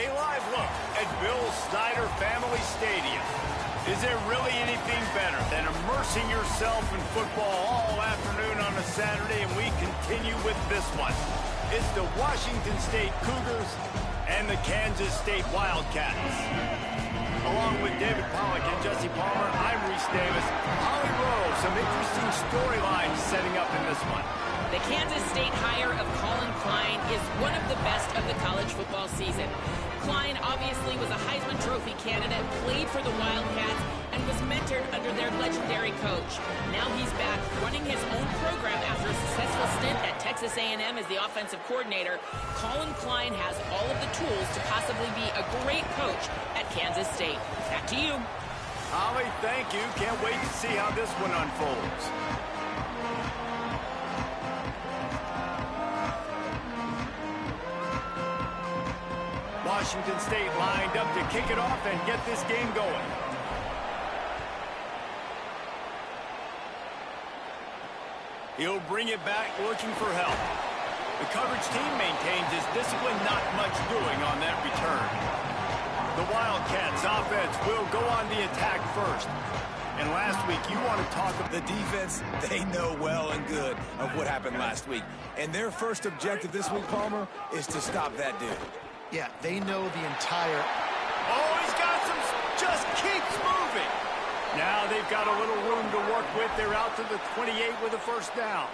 A live look at Bill Snyder Family Stadium. Is there really anything better than immersing yourself in football all afternoon on a Saturday? And we continue with this one. It's the Washington State Cougars and the Kansas State Wildcats. Along with David Pollack and Jesse Palmer, I'm Reese Davis. Holly Rowe, some interesting storylines setting up in this one. The Kansas State hire of Colin Klein is one of the best of the college football season. Klein obviously was a Heisman Trophy candidate, played for the Wildcats, and was mentored under their legendary coach. Now he's back running his own program after a successful stint at Texas A&M as the offensive coordinator. Colin Klein has all of the tools to possibly be a great coach at Kansas State. Back to you. Holly, thank you. Can't wait to see how this one unfolds. Washington State lined up to kick it off and get this game going. He'll bring it back looking for help. The coverage team maintains his discipline, not much doing on that return. The Wildcats offense will go on the attack first. And last week, you want to talk about the defense. They know well and good of what happened last week. And their first objective this week, Palmer, is to stop that dude. Yeah, they know the entire... Oh, he's got some... Just keeps moving. Now they've got a little room to work with. They're out to the 28 with a first down.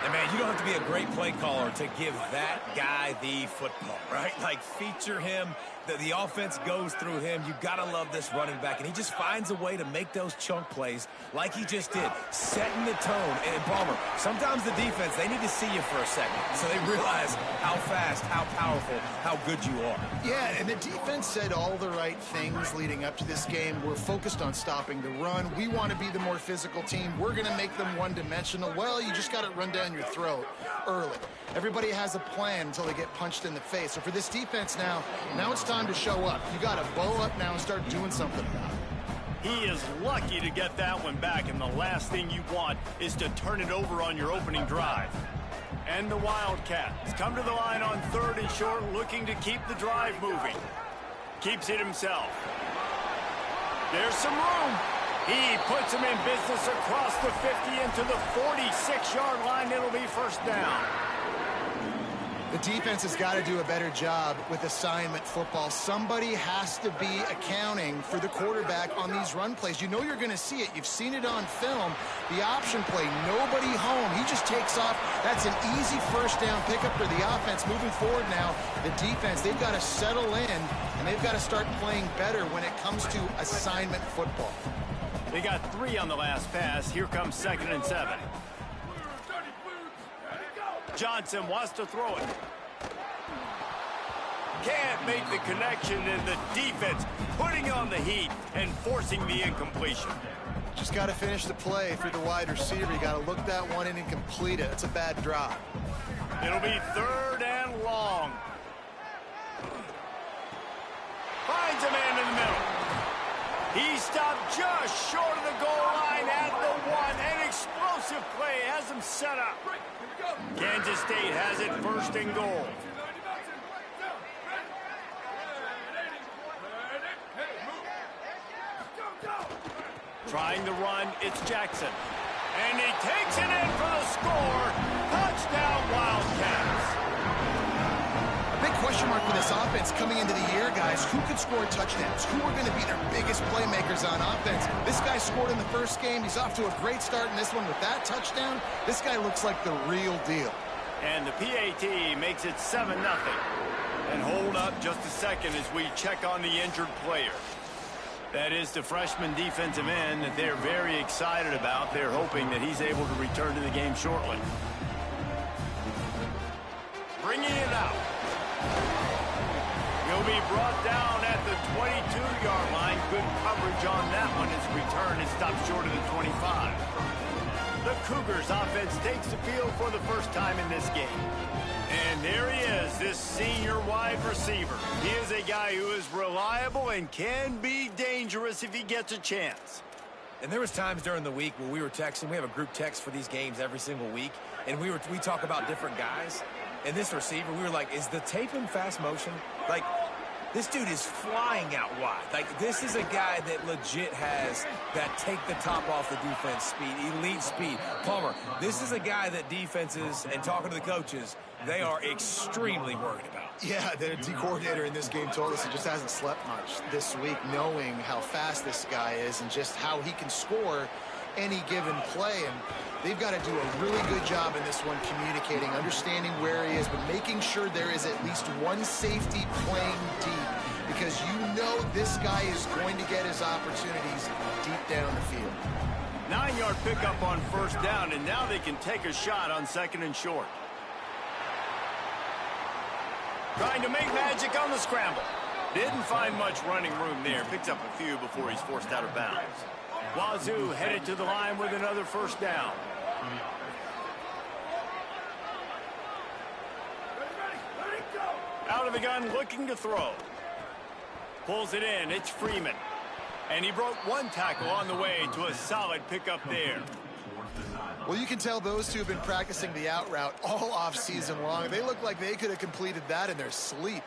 And, man, you don't have to be a great play caller to give that guy the football, right? Like, feature him. The offense goes through him. You got to love this running back. And he just finds a way to make those chunk plays like he just did, setting the tone. And, Palmer, sometimes the defense, they need to see you for a second so they realize how fast, how powerful, how good you are. Yeah, and the defense said all the right things leading up to this game. We're focused on stopping the run. We want to be the more physical team. We're going to make them one-dimensional. Well, you just got to run down your throat early. Everybody has a plan until they get punched in the face. So for this defense now it's time to show up. You got to bow up now and start doing something about it. He is lucky to get that one back, and the last thing you want is to turn it over on your opening drive. And the Wildcats come to the line on 3rd and short, looking to keep the drive moving. Keeps it himself. There's some room. He puts him in business across the 50 into the 46-yard line. It'll be first down. The defense has got to do a better job with assignment football. Somebody has to be accounting for the quarterback on these run plays. You know you're going to see it. You've seen it on film. The option play, nobody home. He just takes off. That's an easy first down pickup for the offense. Moving forward now, the defense, they've got to settle in, and they've got to start playing better when it comes to assignment football. They got 3 on the last pass. Here comes 2nd and 7. Johnson wants to throw it. Can't make the connection, and the defense putting on the heat and forcing the incompletion. Just got to finish the play through the wide receiver. You got to look that one in and complete it. It's a bad drop. It'll be 3rd and long. Finds a man in the middle. He stopped just short of the goal line at the 1. An explosive play has him set up. Kansas State has it 1st and goal. Trying to run, it's Jackson. And he takes it in for the score. Touchdown, Wildcats. A big question mark for this offense coming into the year, guys. Who could score touchdowns? Who are going to be their biggest playmakers on offense? This guy scored in the first game. He's off to a great start in this one with that touchdown. This guy looks like the real deal. And the PAT makes it 7-0. And hold up just a second as we check on the injured player. That is the freshman defensive end that they're very excited about. They're hoping that he's able to return to the game shortly. Bringing it out. He'll be brought down at the 22-yard line. Good coverage on that one. His return is stopped short of the 25. The Cougars offense takes the field for the first time in this game. And there he is, this senior wide receiver. He is a guy who is reliable and can be dangerous if he gets a chance. And there was times during the week where we were texting. We have a group text for these games every single week. And we talk about different guys. And this receiver, we were like, is the tape in fast motion? Like, This dude is flying out wide. Like, this is a guy that legit has that take-the-top-off the defense speed, elite speed. Palmer, this is a guy that defenses, and talking to the coaches, they are extremely worried about. Yeah, the D coordinator in this game told us he just hasn't slept much this week, knowing how fast this guy is and just how he can score any given play. And they've got to do a really good job in this one communicating, understanding where he is, but making sure there is at least one safety playing deep, because you know this guy is going to get his opportunities deep down the field. 9-yard pickup on first down, and now they can take a shot on second and short. Trying to make magic on the scramble. Didn't find much running room there. Picks up a few before he's forced out of bounds. Wazoo headed to the line with another first down. Out of the gun, looking to throw. Pulls it in. It's Freeman. And he broke one tackle on the way to a solid pickup there. Well, you can tell those two have been practicing the out route all off season long. They look like they could have completed that in their sleep.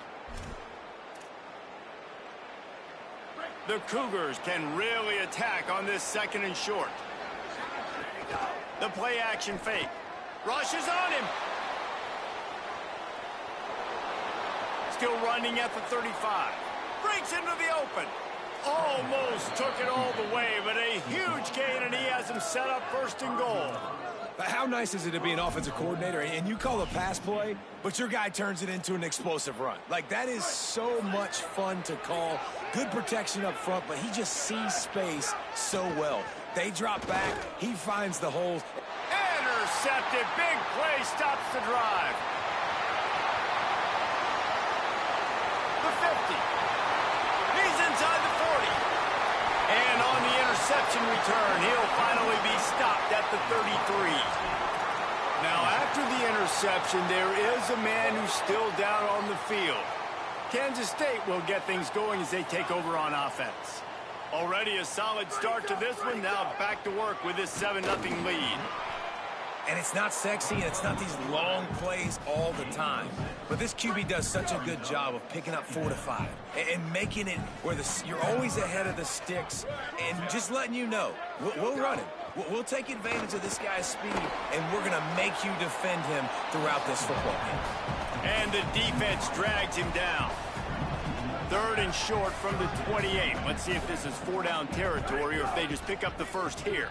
The Cougars can really attack on this second and short. The play action fake. Rushes on him. Still running at the 35. Breaks into the open. Almost took it all the way, but a huge gain, and he has him set up first and goal. But how nice is it to be an offensive coordinator and you call a pass play, but your guy turns it into an explosive run? Like, that is so much fun to call. Good protection up front, but he just sees space so well. They drop back. He finds the holes. Intercepted. Big play stops the drive. The 50. He's inside the 40. And on the interception return, he'll finally be stopped at the 33. Now, after the interception, there is a man who's still down on the field. Kansas State will get things going as they take over on offense. Already a solid start to this one. Now back to work with this 7-0 lead. And it's not sexy, and it's not these long plays all the time. But this QB does such a good job of picking up 4 to 5 and making it where you're always ahead of the sticks and just letting you know, we'll run him. We'll take advantage of this guy's speed, and we're going to make you defend him throughout this football game. And the defense drags him down. Third and short from the 28. Let's see if this is 4-down territory or if they just pick up the first here.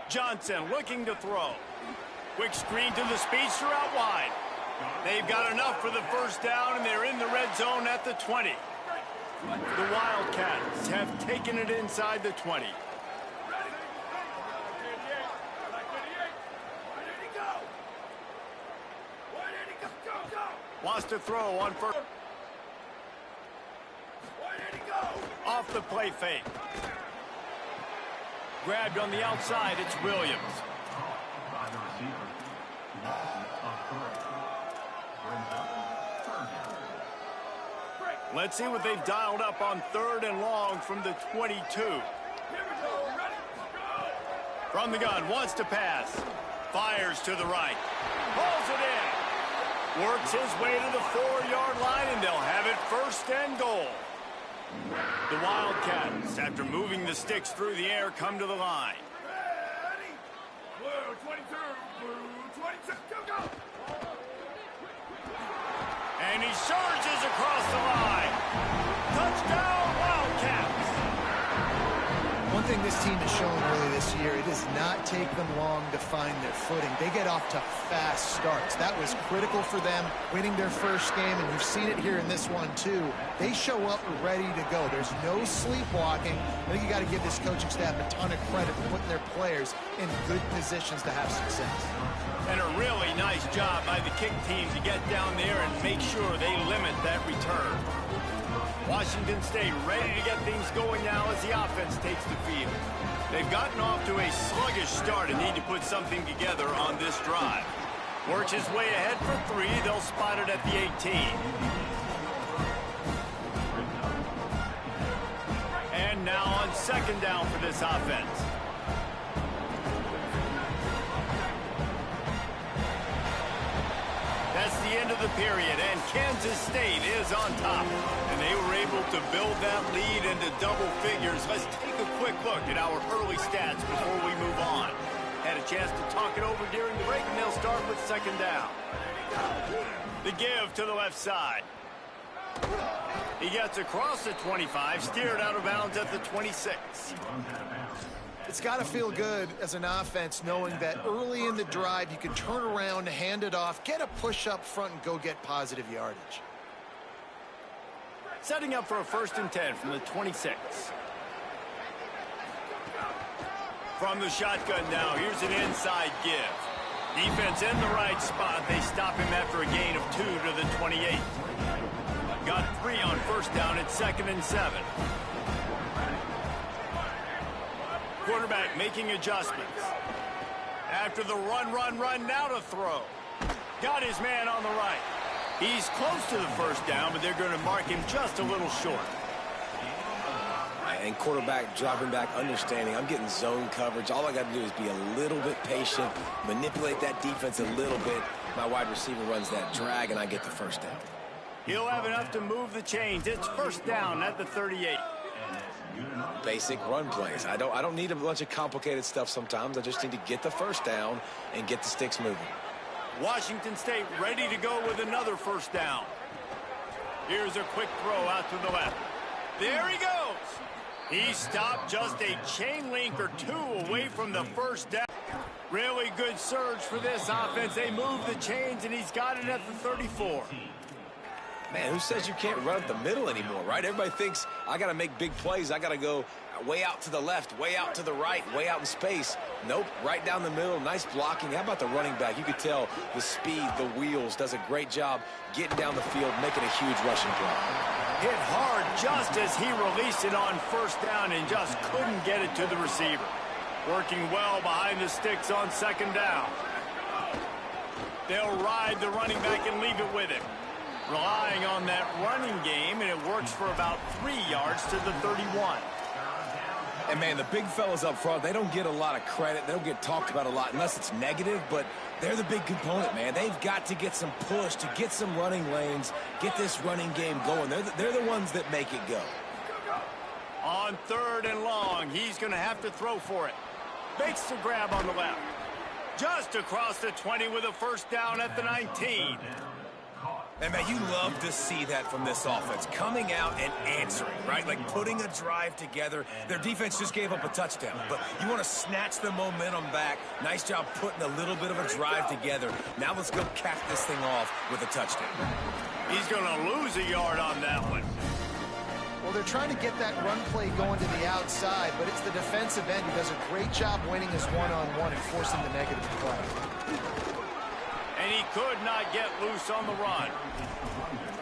Johnson looking to throw. Quick screen to the speedster out wide. They've got enough for the first down, and they're in the red zone at the 20. The Wildcats have taken it inside the 20. Wants to throw on first. Off the play fake. Grabbed on the outside, it's Williams. Let's see what they've dialed up on 3rd and long from the 22. From the gun, wants to pass. Fires to the right. Pulls it in. Works his way to the 4-yard line, and they'll have it first and goal. The Wildcats, after moving the sticks through the air, come to the line. Blue 22, blue 22, go! And he surges across the line. Touchdown, Wildcats! One thing this team has shown early this year, it does not take them long to find their footing. They get off to fast starts. That was critical for them, winning their first game, and you've seen it here in this one too. They show up ready to go. There's no sleepwalking. I think you got to give this coaching staff a ton of credit for putting their players in good positions to have success. And a really nice job by the kick team to get down there and make sure they limit that return. Washington State ready to get things going now as the offense takes the field. They've gotten off to a sluggish start and need to put something together on this drive. Works his way ahead for 3. They'll spot it at the 18. And now on 2nd down for this offense. That's the end of of the period, and Kansas State is on top. And they were able to build that lead into double figures. Let's take a quick look at our early stats before we move on. Had a chance to talk it over during the break, and they'll start with second down. The give to the left side. He gets across the 25, steered out of bounds at the 26. It's got to feel good as an offense knowing that early in the drive you can turn around, hand it off, get a push up front, and go get positive yardage. Setting up for a 1st and 10 from the 26. From the shotgun now, here's an inside give. Defense in the right spot. They stop him after a gain of 2 to the 28. Got 3 on 1st down at 2nd and 7. Quarterback making adjustments. After the run, now to throw. Got his man on the right. He's close to the 1st down, but they're going to mark him just a little short. And quarterback dropping back, understanding I'm getting zone coverage. All I got to do is be a little bit patient, manipulate that defense a little bit. My wide receiver runs that drag, and I get the 1st down. He'll have enough to move the chains. It's 1st down at the 38. Basic run plays. I don't need a bunch of complicated stuff sometimes. I just need to get the 1st down and get the sticks moving. Washington State ready to go with another 1st down. Here's a quick throw out to the left. There he goes. He stopped just a chain link or 2 away from the 1st down. Really good surge for this offense. They move the chains, and he's got it at the 34. Man, who says you can't run up the middle anymore, right? Everybody thinks I got to make big plays. I got to go way out to the left, way out to the right, way out in space. Nope, right down the middle. Nice blocking. How about the running back? You could tell the speed, the wheels, does a great job getting down the field, making a huge rushing play. Hit hard just as he released it on 1st down and just couldn't get it to the receiver. Working well behind the sticks on 2nd down. They'll ride the running back and leave it with him. Relying on that running game, and it works for about 3 yards to the 31. And, man, the big fellas up front, they don't get a lot of credit. They don't get talked about a lot unless it's negative, but they're the big component, man. They've got to get some push, to get some running lanes, get this running game going. They're the ones that make it go. On 3rd and long, he's going to have to throw for it. Makes the grab on the left. Just across the 20 with a 1st down at the 19. And, man, you love to see that from this offense, coming out and answering, right? Like putting a drive together. Their defense just gave up a touchdown, but you want to snatch the momentum back. Nice job putting a little bit of a drive together. Now let's go cap this thing off with a touchdown. He's going to lose a yard on that one. Well, they're trying to get that run play going to the outside, but it's the defensive end who does a great job winning his one-on-one and forcing the negative play. And he could not get loose on the run.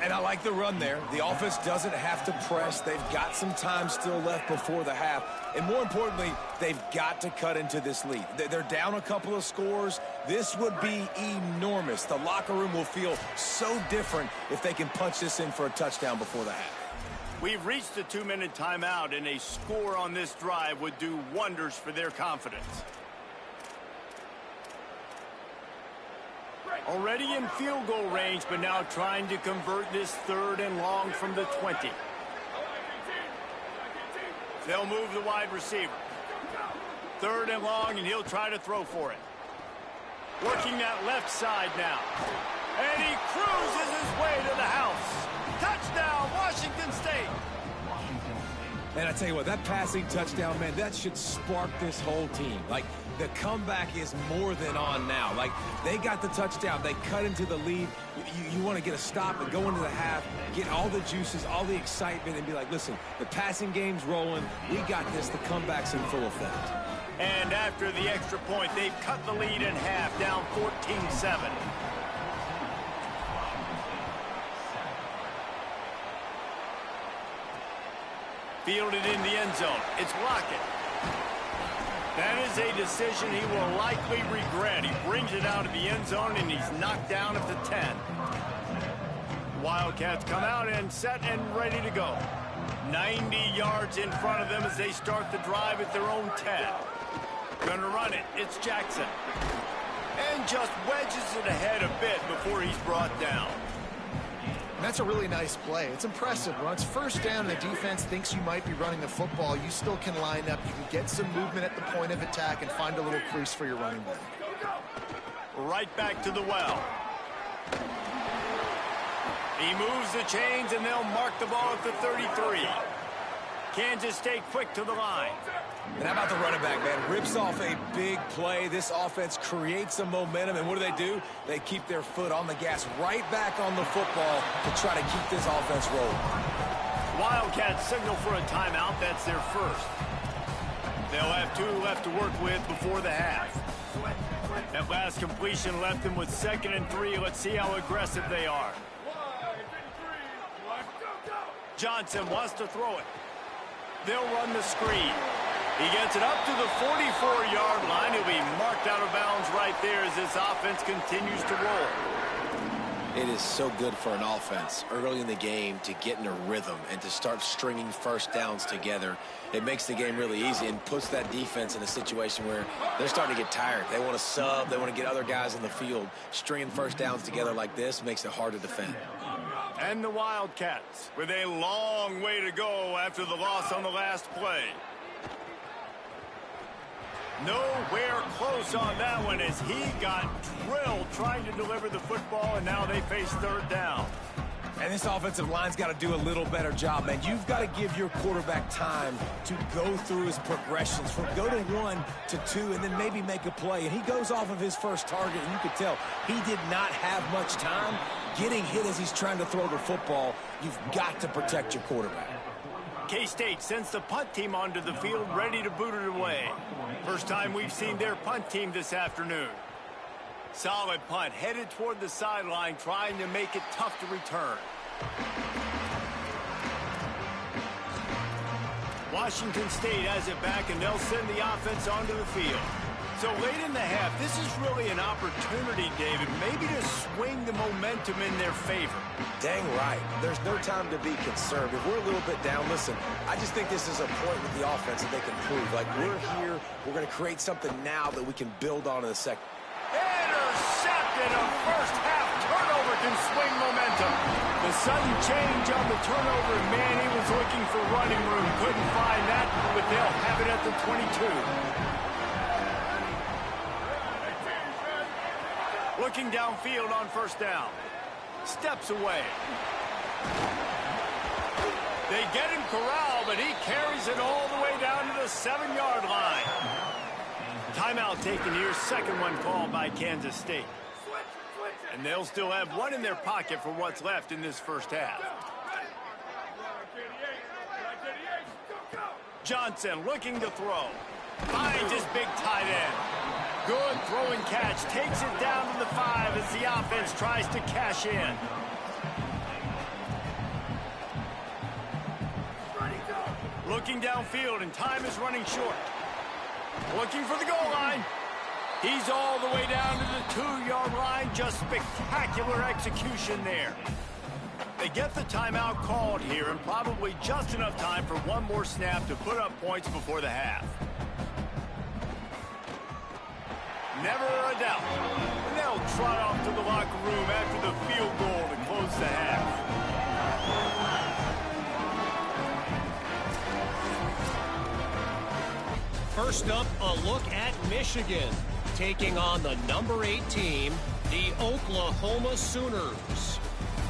And I like the run there. The offense doesn't have to press. They've got some time still left before the half. And more importantly, they've got to cut into this lead. They're down a couple of scores. This would be enormous. The locker room will feel so different if they can punch this in for a touchdown before the half. We've reached the 2-minute timeout, and a score on this drive would do wonders for their confidence. Already in field goal range, but now trying to convert this 3rd and long from the 20. They'll move the wide receiver. 3rd and long, and he'll try to throw for it. Working that left side now. And he cruises his way to the house. Touchdown, Washington State. And I tell you what, that passing touchdown, man, that should spark this whole team. Like, the comeback is more than on now. Like, they got the touchdown. They cut into the lead. You want to get a stop and go into the half, get all the juices, all the excitement, and be like, listen, the passing game's rolling. We got this. The comeback's in full effect. And after the extra point, they've cut the lead in half, down 14-7. Fielded in the end zone. It's Lockett. That is a decision he will likely regret. He brings it out of the end zone, and he's knocked down at the 10. Wildcats come out and set and ready to go. 90 yards in front of them as they start the drive at their own 10. Gonna run it. It's Jackson. And just wedges it ahead a bit before he's brought down. That's a really nice play. It's impressive. When it's first down and the defense thinks you might be running the football, you still can line up. You can get some movement at the point of attack and find a little crease for your running back. Right back to the well. He moves the chains, and they'll mark the ball at the 33. Kansas State quick to the line. And how about the running back, man? Rips off a big play. This offense creates some momentum, and what do? They keep their foot on the gas right back on the football to try to keep this offense rolling. Wildcats signal for a timeout. That's their first. They'll have 2 left to work with before the half. That last completion left them with 2nd and 3. Let's see how aggressive they are. Johnson wants to throw it. They'll run the screen. He gets it up to the 44-yard line. He'll be marked out of bounds right there as this offense continues to roll. It is so good for an offense early in the game to get in a rhythm and to start stringing first downs together. It makes the game really easy and puts that defense in a situation where they're starting to get tired. They want to sub. They want to get other guys in the field. Stringing first downs together like this makes it hard to defend. And the Wildcats with a long way to go after the loss on the last play. Nowhere close on that one as he got drilled trying to deliver the football, and now they face 3rd down. And this offensive line's got to do a little better job, man. You've got to give your quarterback time to go through his progressions from go to 1 to 2 and then maybe make a play. And he goes off of his first target, and you could tell he did not have much time getting hit as he's trying to throw the football. You've got to protect your quarterback. K-State sends the punt team onto the field, ready to boot it away. First time we've seen their punt team this afternoon. Solid punt, headed toward the sideline, trying to make it tough to return. Washington State has it back, and they'll send the offense onto the field. So late in the half, this is really an opportunity, David, maybe to swing the momentum in their favor. Dang right. There's no time to be concerned. If we're a little bit down, listen, I just think this is a point with the offense that they can prove. Like, we're here, we're going to create something now that we can build on in the second. Intercepted. A first-half turnover can swing momentum. The sudden change on the turnover, man, he was looking for running room. Couldn't find that, but they'll have it at the 22. Looking downfield on first down. Steps away. They get him corralled, but he carries it all the way down to the 7-yard line. Timeout taken here, second one called by Kansas State. And they'll still have one in their pocket for what's left in this first half. Johnson looking to throw. Finds his big tight end. Good throwing catch. Takes it down to the 5 as the offense tries to cash in. Looking downfield, and time is running short. Looking for the goal line. He's all the way down to the 2-yard line. Just spectacular execution there. They get the timeout called here, and probably just enough time for one more snap to put up points before the half. Never a doubt. And they'll trot off to the locker room after the field goal to close the half. First up, a look at Michigan, taking on the number 8 team, the Oklahoma Sooners.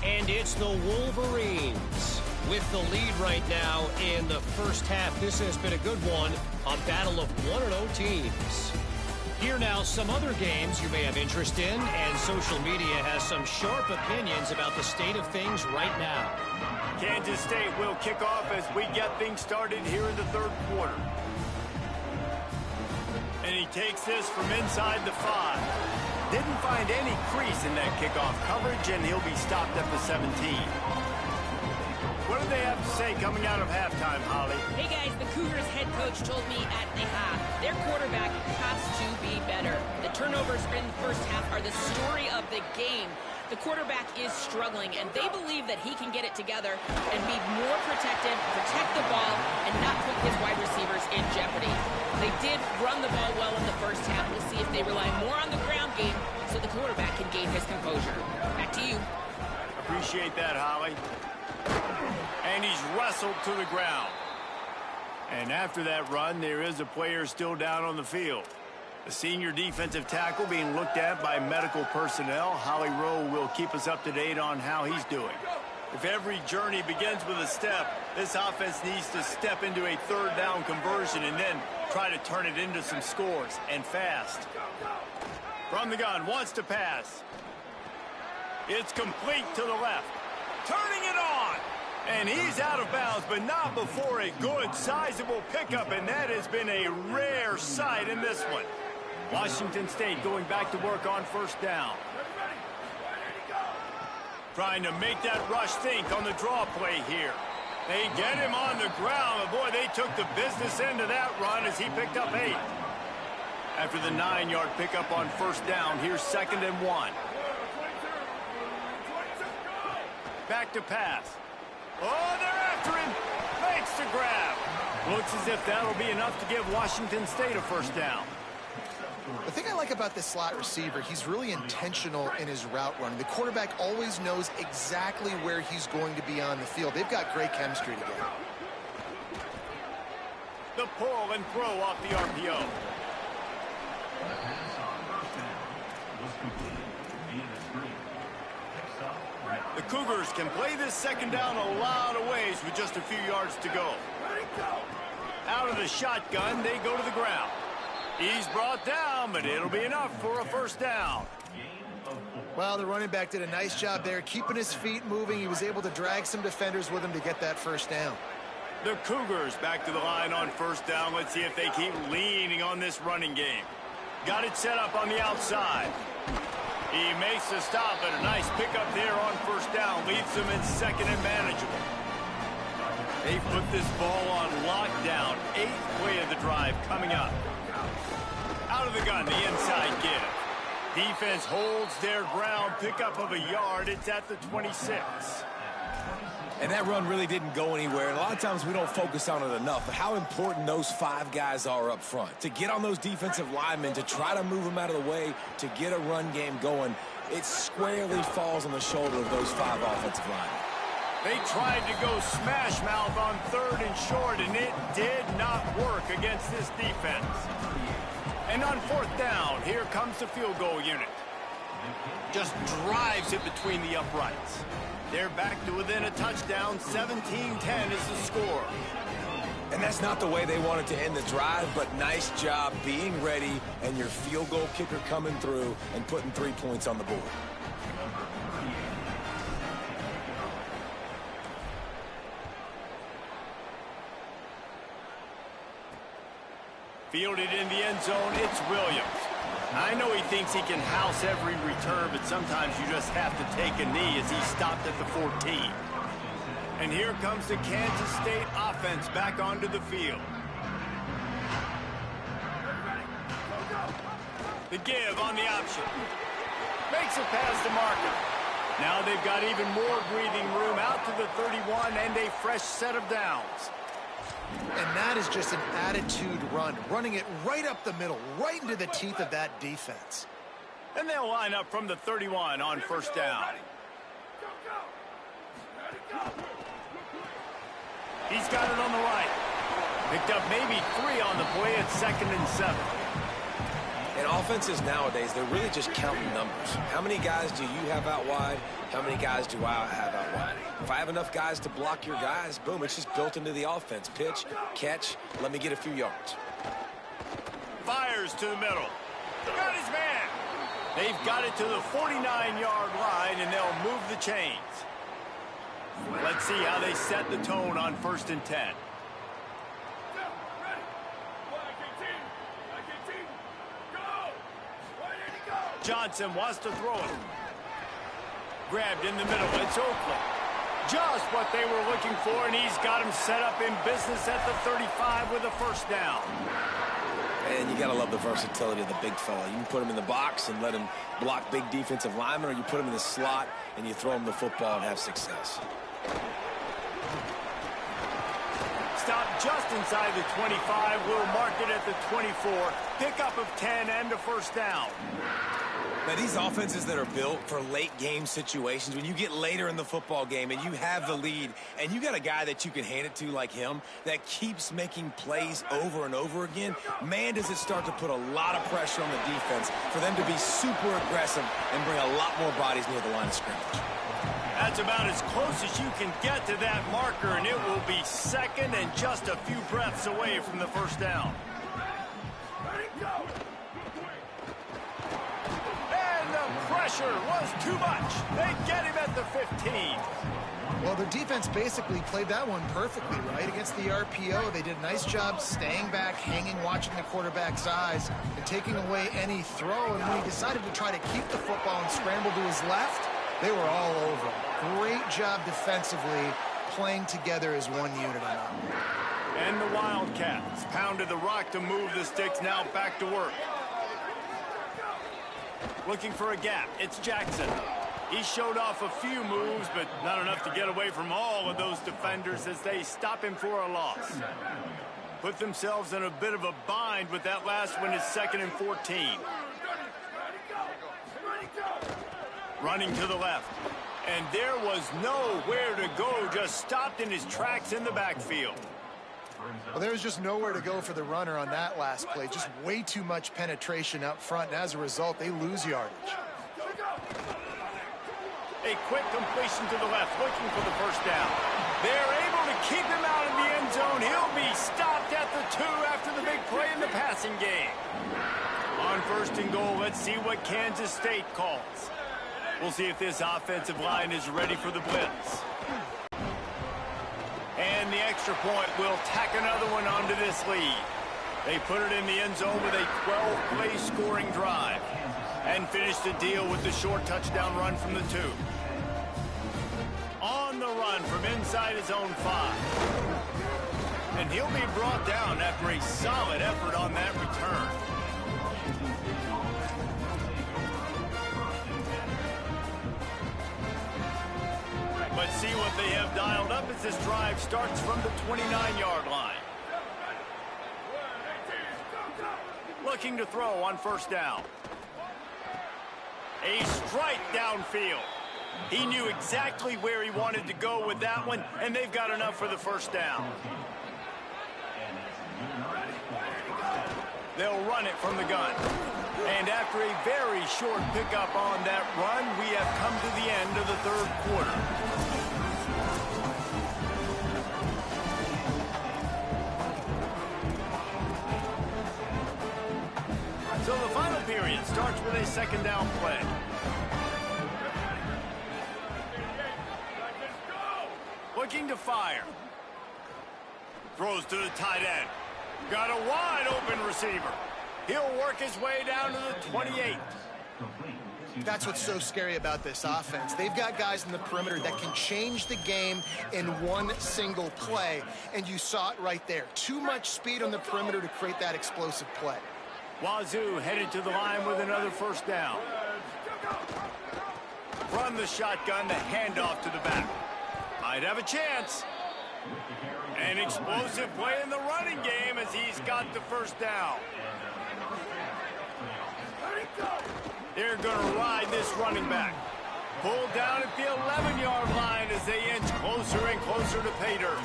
And it's the Wolverines with the lead right now in the first half. This has been a good one, a battle of 1-0 teams. Here now, some other games you may have interest in, and social media has some sharp opinions about the state of things right now. Kansas State will kick off as we get things started here in the third quarter. And he takes this from inside the 5. Didn't find any crease in that kickoff coverage, and he'll be stopped at the 17. What do they have to say coming out of halftime, Holly? Hey, guys, the Cougars head coach told me at the half their quarterback has to be better. The turnovers in the first half are the story of the game. The quarterback is struggling, and they believe that he can get it together and be more protective, protect the ball, and not put his wide receivers in jeopardy. They did run the ball well in the first half. We'll see if they rely more on the ground game so the quarterback can gain his composure. Back to you. appreciate that, Holly. And he's wrestled to the ground. And after that run, there is a player still down on the field. The senior defensive tackle being looked at by medical personnel. Holly Rowe will keep us up to date on how he's doing. If every journey begins with a step, this offense needs to step into a third down conversion and then try to turn it into some scores, and fast. From the gun, wants to pass. It's complete to the left. Turning it on. And he's out of bounds, but not before a good, sizable pickup, and that has been a rare sight in this one. Washington State going back to work on first down. Trying to make that rush think on the draw play here. They get him on the ground, but boy, they took the business end of that run as he picked up 8. After the 9-yard pickup on first down, here's 2nd and 1. Back to pass. Oh, they're after him. Makes the grab. Looks as if that'll be enough to give Washington State a first down. The thing I like about this slot receiver, he's really intentional in his route running. The quarterback always knows exactly where he's going to be on the field. They've got great chemistry together. The pull and throw off the RPO. The Cougars can play this second down a lot of ways with just a few yards to go. Out of the shotgun, they go to the ground. He's brought down, but it'll be enough for a first down. Well, the running back did a nice job there, keeping his feet moving. He was able to drag some defenders with him to get that first down. The Cougars back to the line on first down. Let's see if they keep leaning on this running game. Got it set up on the outside. He makes the stop, and a nice pickup there on first down. Leaves them in second and manageable. They put this ball on lockdown. 8th play of the drive coming up. Out of the gun, the inside give. Defense holds their ground. Pickup of a yard. It's at the 26. And that run really didn't go anywhere. And a lot of times we don't focus on it enough. But how important those 5 guys are up front. To get on those defensive linemen, to try to move them out of the way, to get a run game going, it squarely falls on the shoulder of those 5 offensive linemen. They tried to go smash mouth on 3rd and short, and it did not work against this defense. And on 4th down, here comes the field goal unit. Just drives it between the uprights. They're back to within a touchdown. 17-10 is the score. And that's not the way they wanted to end the drive, but nice job being ready and your field goal kicker coming through and putting 3 points on the board. Fielded in the end zone, it's Williams. I know he thinks he can house every return, but sometimes you just have to take a knee as he stopped at the 14. And here comes the Kansas State offense back onto the field. The give on the option. Makes a pass to Markham. Now they've got even more breathing room out to the 31 and a fresh set of downs. And that is just an attitude run, running it right up the middle, right into the teeth of that defense. And they'll line up from the 31 on first down. He's got it on the right. Picked up maybe 3 on the play at 2nd and 7. And offenses nowadays, they're really just counting numbers. How many guys do you have out wide? How many guys do I have out wide? If I have enough guys to block your guys, boom, it's just built into the offense. Pitch, catch, let me get a few yards. Fires to the middle. Got his man. They've got it to the 49-yard line, and they'll move the chains. Let's see how they set the tone on 1st and 10. Johnson wants to throw it. Grabbed in the middle. It's Oakland. Just what they were looking for, and he's got him set up in business at the 35 with a first down. And you got to love the versatility of the big fella. You can put him in the box and let him block big defensive linemen, or you put him in the slot and you throw him the football and have success. Stop just inside the 25. We'll mark it at the 24. Pickup of 10 and a first down. Now, these offenses that are built for late game situations, when you get later in the football game and you have the lead and you got a guy that you can hand it to like him that keeps making plays over and over again, man, does it start to put a lot of pressure on the defense for them to be super aggressive and bring a lot more bodies near the line of scrimmage. That's about as close as you can get to that marker, and it will be second and just a few breaths away from the first down. Pressure was too much. They get him at the 15. Well, their defense basically played that one perfectly, right? Against the RPO, they did a nice job staying back, hanging, watching the quarterback's eyes, and taking away any throw. And when he decided to try to keep the football and scramble to his left, they were all over him. Great job defensively, playing together as one unit on that one. And the Wildcats pounded the rock to move the sticks, now back to work. Looking for a gap, it's Jackson. He showed off a few moves, but not enough to get away from all of those defenders as they stop him for a loss. Put themselves in a bit of a bind with that last one is 2nd and 14. Running to the left. And there was nowhere to go, just stopped in his tracks in the backfield. Well, there was just nowhere to go for the runner on that last play. Just way too much penetration up front, and as a result, they lose yardage. A quick completion to the left, looking for the first down. They're able to keep him out of the end zone. He'll be stopped at the 2 after the big play in the passing game. On 1st and goal, let's see what Kansas State calls. We'll see if this offensive line is ready for the blitz. And the extra point will tack another one onto this lead. They put it in the end zone with a 12-play scoring drive and finish the deal with the short touchdown run from the 2. On the run from inside his own 5. And he'll be brought down after a solid effort on that return. But see what they have dialed up as this drive starts from the 29-yard line. Looking to throw on 1st down. A strike downfield. He knew exactly where he wanted to go with that one, and they've got enough for the 1st down. They'll run it from the gun. And after a very short pickup on that run, we have come to the end of the 3rd quarter. So the final period starts with a 2nd down play. Looking to fire. Throws to the tight end. Got a wide open receiver. He'll work his way down to the 28. That's what's so scary about this offense. They've got guys in the perimeter that can change the game in one single play, and you saw it right there. Too much speed on the perimeter to create that explosive play. Wazoo headed to the line with another 1st down. From the shotgun, the handoff to the back. Might have a chance. An explosive play in the running game as he's got the 1st down. They're going to ride this running back. Pulled down at the 11-yard line as they inch closer and closer to pay dirt.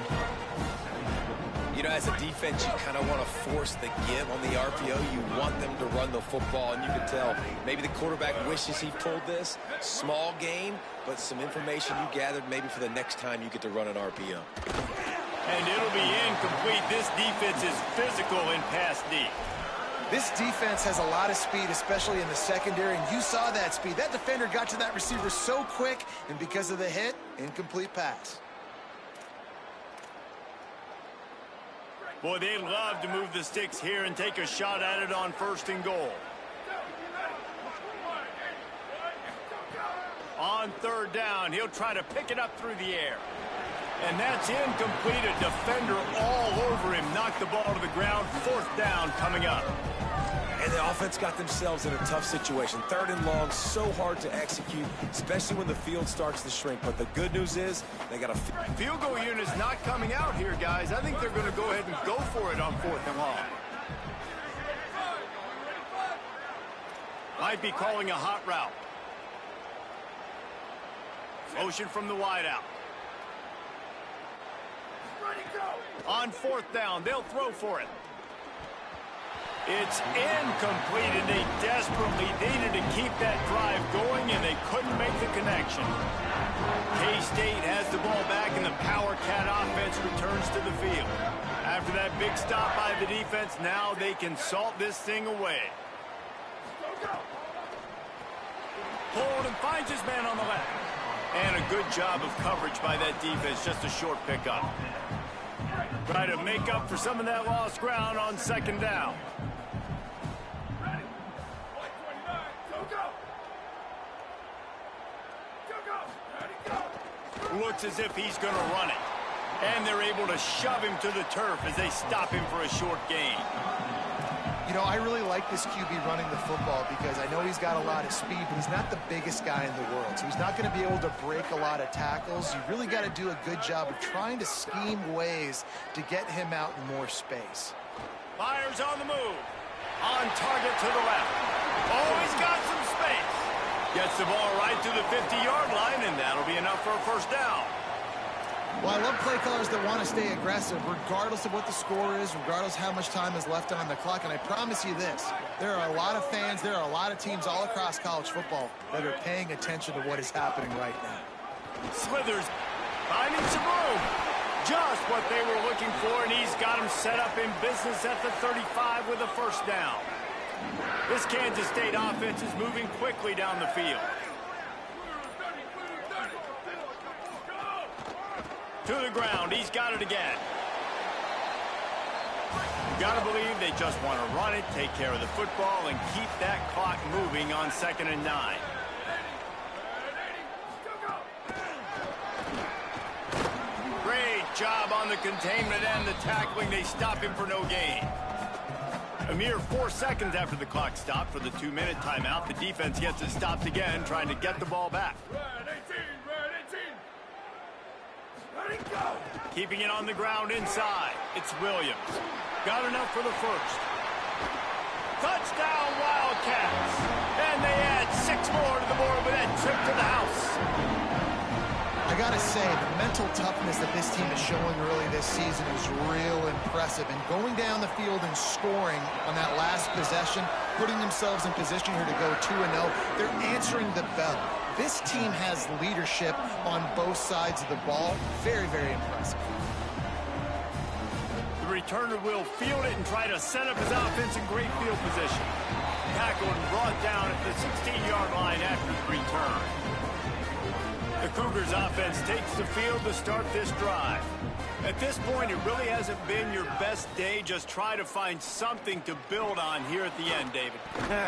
You know, as a defense, you kind of want to force the give on the RPO. You want them to run the football, and you can tell maybe the quarterback wishes he pulled this. Small game, but some information you gathered maybe for the next time you get to run an RPO. And it'll be incomplete. This defense is physical in pass D. This defense has a lot of speed, especially in the secondary, and you saw that speed. That defender got to that receiver so quick, and because of the hit, incomplete pass. Boy, they'd love to move the sticks here and take a shot at it on 1st and goal. On 3rd down, he'll try to pick it up through the air. And that's incomplete. A defender all over him. Knocked the ball to the ground. 4th down coming up. And the offense got themselves in a tough situation. 3rd and long, so hard to execute, especially when the field starts to shrink. But the good news is they got a field goal unit's not coming out here, guys. I think they're going to go ahead and go for it on 4th and long. Might be calling a hot route. Motion from the wide out. Ready, go. On fourth down, they'll throw for it. It's incomplete, and they desperately needed to keep that drive going, and they couldn't make the connection. K-State has the ball back, and the Power Cat offense returns to the field. After that big stop by the defense, now they can salt this thing away. Hold and finds his man on the left. And a good job of coverage by that defense, just a short pickup. Try to make up for some of that lost ground on second down. Ready. 129. Go, go. Go, go. Ready, go. Looks as if he's going to run it. And they're able to shove him to the turf as they stop him for a short gain. You know, I really like this QB running the football because I know he's got a lot of speed, but he's not the biggest guy in the world. So he's not going to be able to break a lot of tackles. You really got to do a good job of trying to scheme ways to get him out in more space. Fires on the move. On target to the left. Oh, he's got some space. Gets the ball right to the 50-yard line, and that'll be enough for a first down. Well, I love play callers that want to stay aggressive, regardless of what the score is, regardless how much time is left on the clock. And I promise you this, there are a lot of fans, there are a lot of teams all across college football that are paying attention to what is happening right now. Slithers finding some room. Just what they were looking for, and he's got him set up in business at the 35 with a first down. This Kansas State offense is moving quickly down the field. To the ground, he's got it again. You gotta believe they just want to run it, take care of the football, and keep that clock moving on 2nd and 9. Great job on the containment and the tackling. They stop him for no gain. A mere 4 seconds after the clock stopped for the 2-minute timeout, the defense gets it stopped again, trying to get the ball back. Keeping it on the ground inside. It's Williams. Got enough for the first. Touchdown, Wildcats. And they add 6 more to the board with that trip to the house. I got to say, the mental toughness that this team is showing early this season is real impressive. And going down the field and scoring on that last possession, putting themselves in position here to go 2-0, they're answering the bell. This team has leadership on both sides of the ball. Very, very impressive. The returner will field it and try to set up his offense in great field position. Tackled and brought down at the 16-yard line after the return. The Cougars offense takes the field to start this drive. At this point, it really hasn't been your best day. Just try to find something to build on here at the end, David.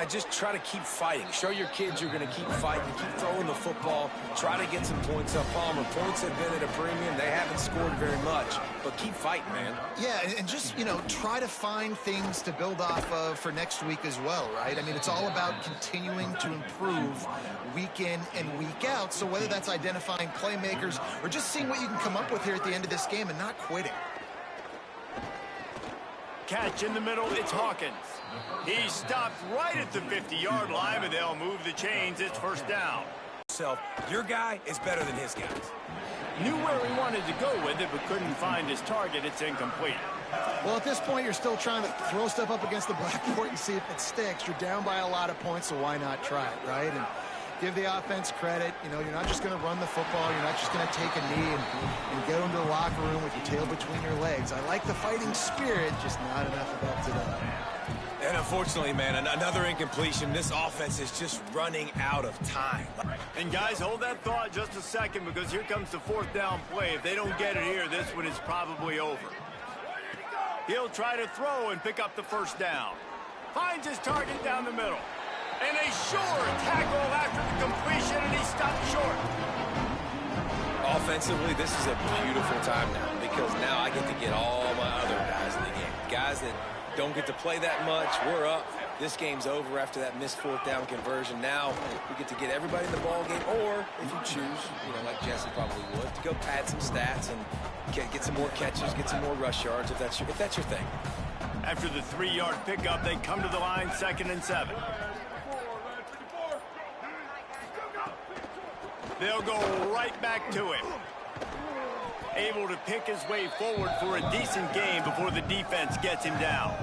Just try to keep fighting. Show your kids you're going to keep fighting, keep throwing the football, try to get some points up. Palmer, points have been at a premium. They haven't scored very much, but keep fighting, man. Yeah, and just, you know, try to find things to build off of for next week as well, right? I mean, it's all about continuing to improve week in and week out. So whether that's identifying playmakers or just seeing what you can come up with here at the end of this game and not quitting. Catch in the middle, it's Hawkins. He stopped right at the 50-yard line, but they'll move the chains. It's first down. Your guy is better than his guys. Knew where he wanted to go with it, but couldn't find his target. It's incomplete. Well, at this point, you're still trying to throw stuff up against the blackboard and see if it sticks. You're down by a lot of points, so why not try it, right? And give the offense credit. You know, you're not just going to run the football. You're not just going to take a knee and go into the locker room with your tail between your legs. I like the fighting spirit, just not enough of that today. And unfortunately, man, another incompletion. This offense is just running out of time. And guys, hold that thought just a second, because here comes the fourth down play. If they don't get it here, this one is probably over. He'll try to throw and pick up the first down. Finds his target down the middle. And a sure tackle after the completion, and he stopped short. Offensively, this is a beautiful time now, because now I get to get all my other guys in the game. Guys that don't get to play that much. We're up. This game's over after that missed fourth down conversion. Now we get to get everybody in the ball game, or if you choose, you know, like Jesse probably would, to go pad some stats and get some more catches, get some more rush yards if that's your thing. After the 3-yard pickup, they come to the line, 2nd and 7. They'll go right back to him. Able to pick his way forward for a decent game before the defense gets him down.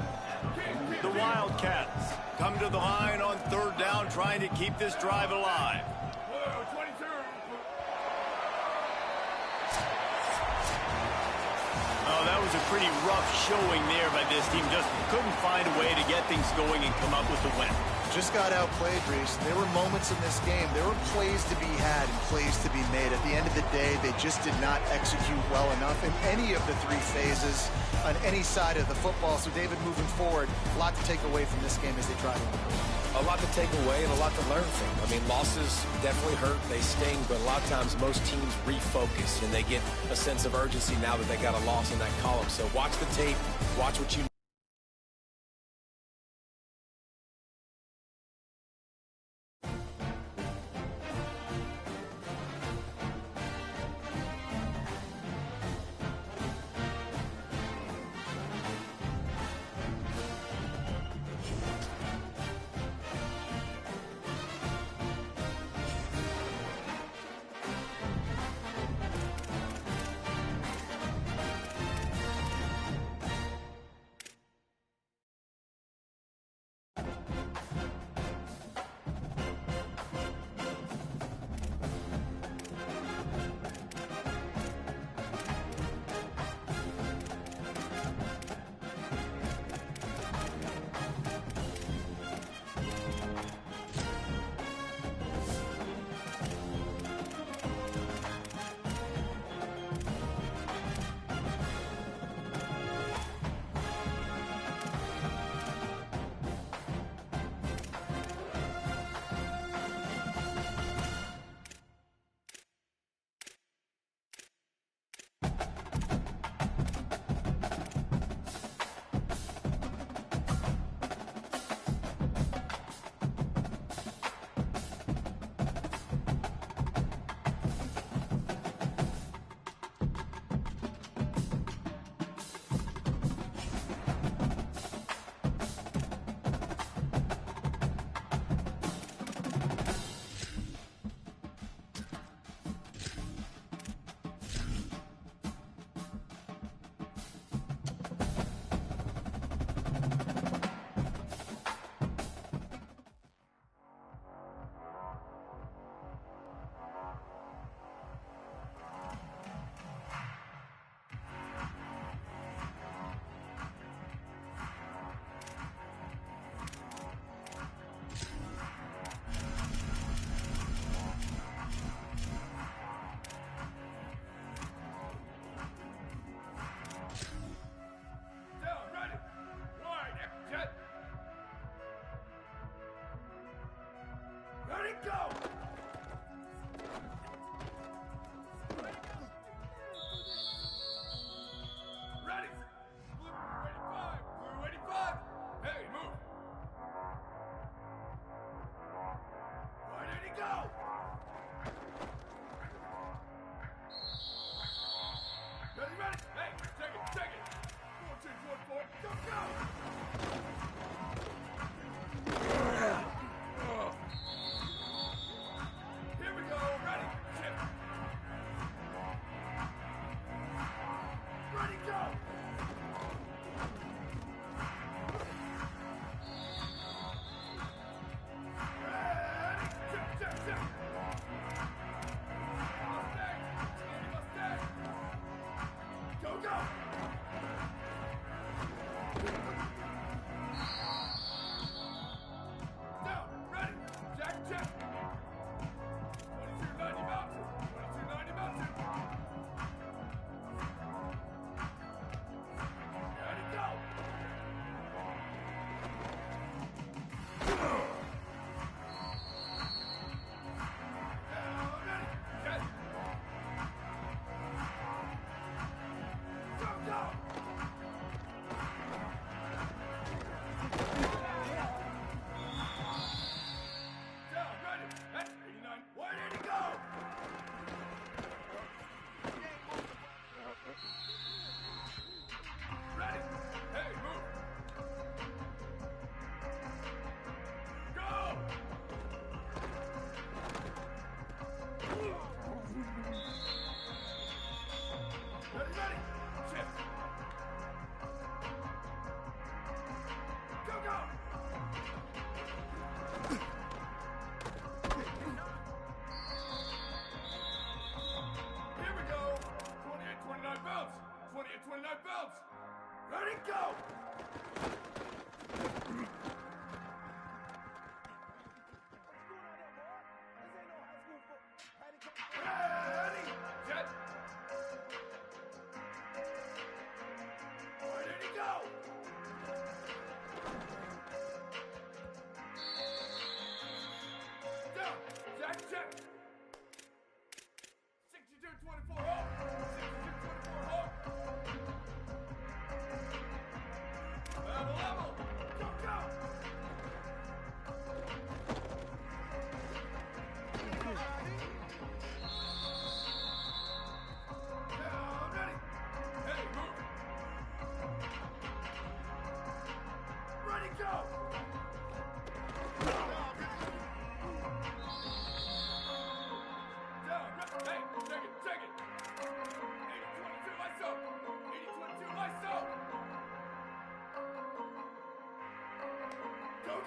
The Wildcats come to the line on 3rd down, trying to keep this drive alive. Oh, that was a pretty rough showing there by this team. Just couldn't find a way to get things going and come up with the win. Just got outplayed, Reese. There were moments in this game. There were plays to be had and plays to be made. At the end of the day, they just did not execute well enough in any of the 3 phases on any side of the football. So, David, moving forward, a lot to take away from this game as they try to improve. A lot to take away and a lot to learn from. I mean, losses definitely hurt. They sting, but a lot of times most teams refocus and they get a sense of urgency now that they got a loss in that column. So watch the tape, watch what you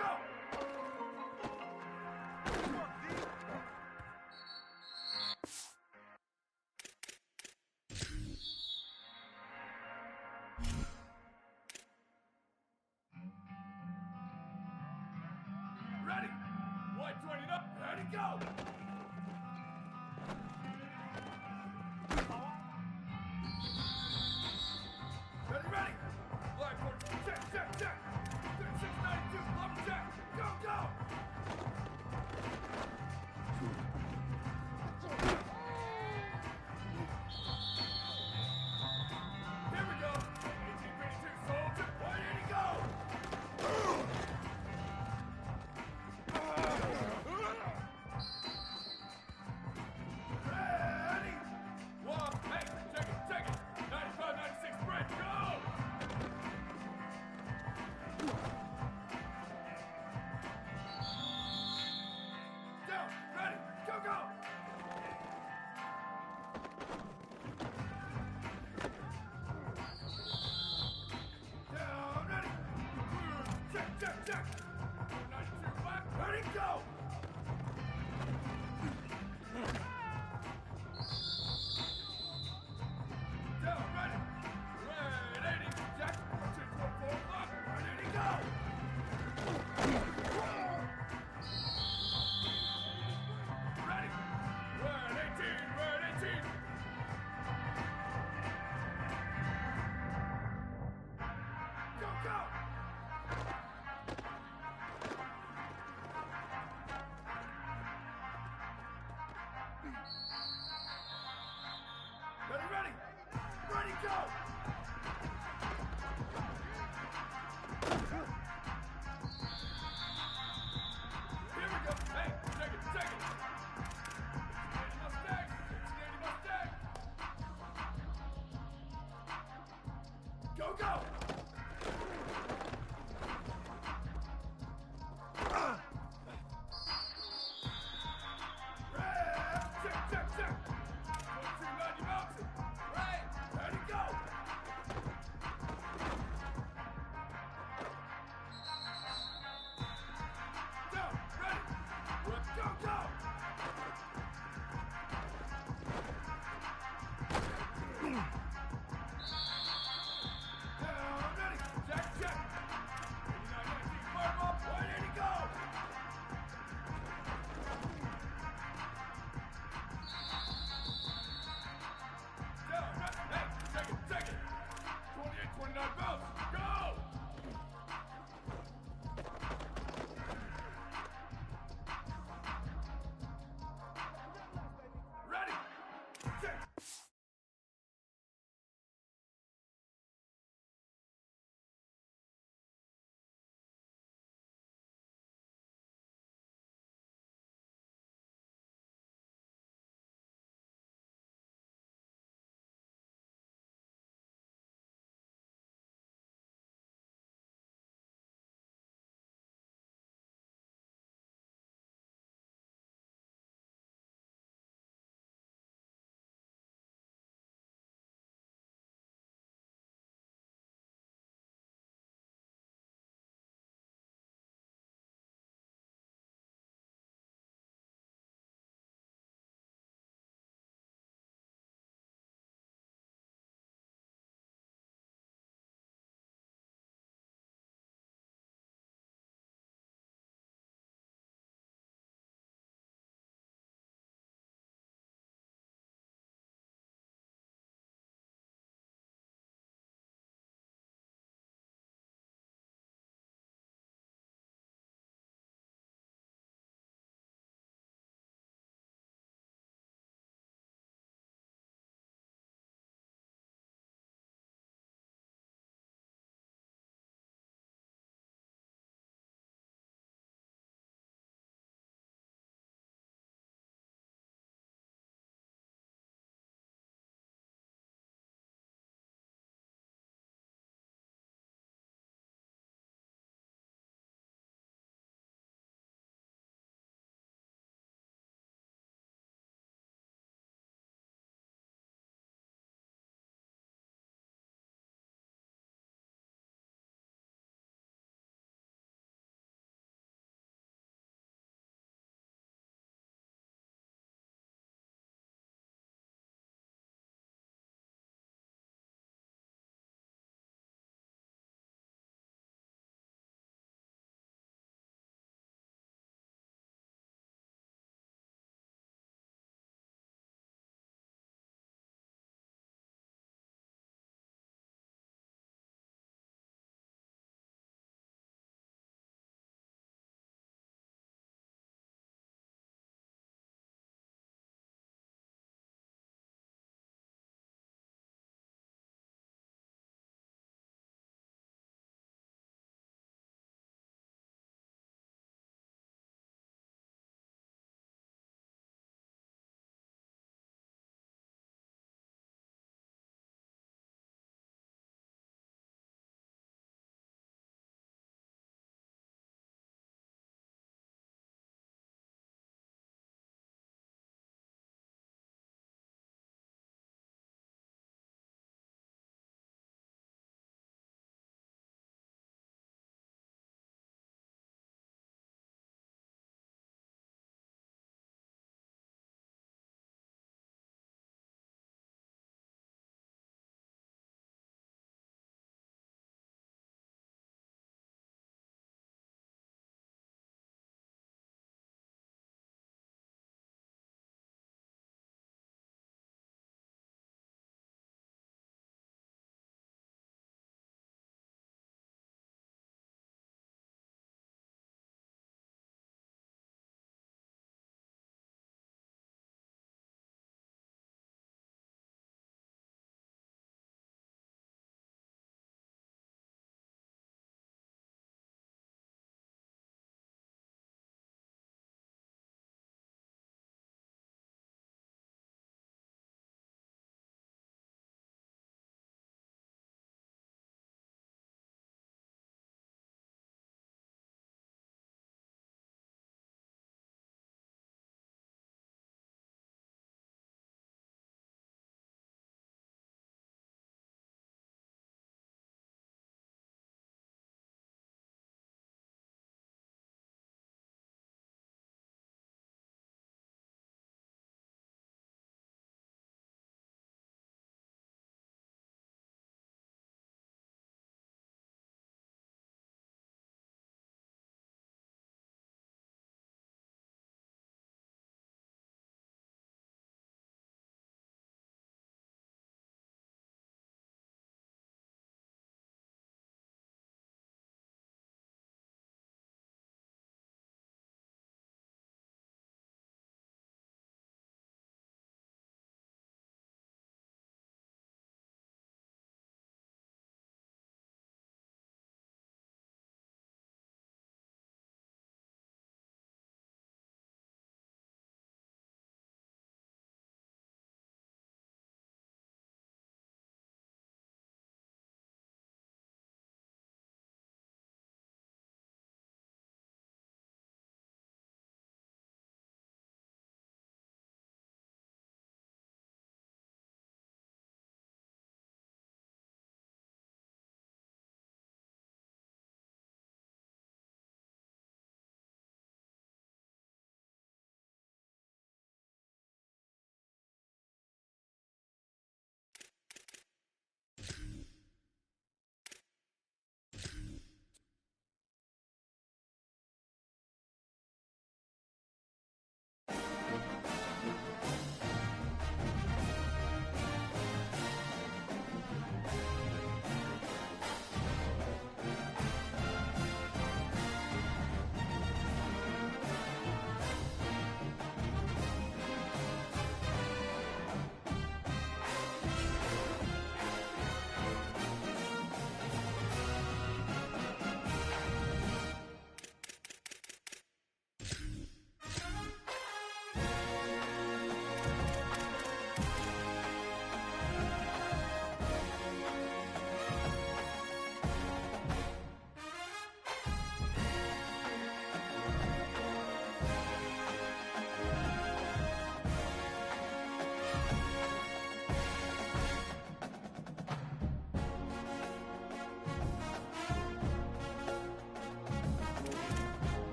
go! Ready? 129. Ready, go! Ready, ready! Line 14, check! 3692, lumberjack! Go, go! Here we go! 1832, soldier! 180, go!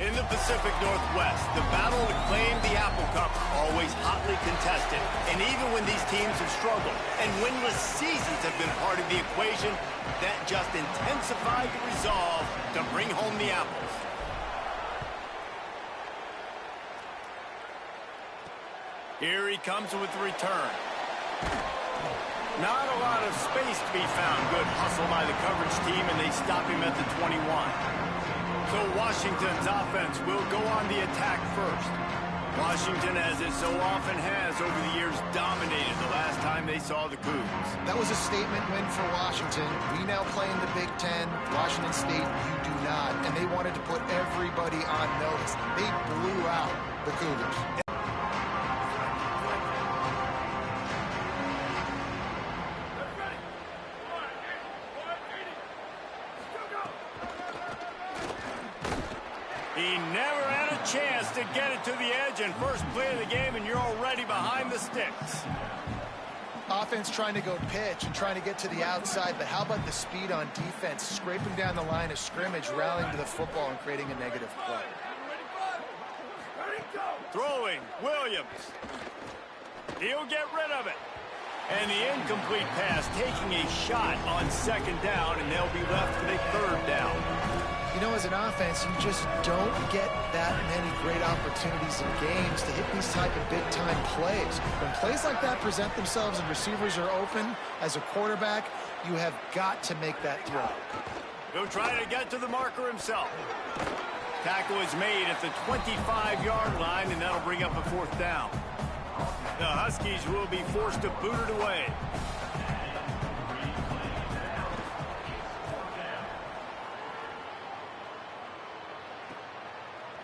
In the Pacific Northwest, the battle to claim the Apple Cup always hotly contested. And even when these teams have struggled and winless seasons have been part of the equation, that just intensified the resolve to bring home the apples. Here he comes with the return. Not a lot of space to be found. Good hustle by the coverage team, and they stop him at the 21. So Washington's offense will go on the attack first. Washington, as it so often has over the years, dominated the last time they saw the Cougs. That was a statement win for Washington. We now play in the Big Ten. Washington State, you do not. And they wanted to put everybody on notice. They blew out the Cougars. He never had a chance to get it to the edge, and first play of the game, and you're already behind the sticks. Offense trying to go pitch and trying to get to the outside, but how about the speed on defense? Scraping down the line of scrimmage, rallying to the football, and creating a negative play. Throwing, Williams. He'll get rid of it. And the incomplete pass taking a shot on second down, and they'll be left with a third down. You know, as an offense, you just don't get that many great opportunities in games to hit these type of big-time plays. When plays like that present themselves and receivers are open, as a quarterback, you have got to make that throw. He'll try to get to the marker himself. Tackle is made at the 25-yard line, and that'll bring up a fourth down. The Huskies will be forced to boot it away.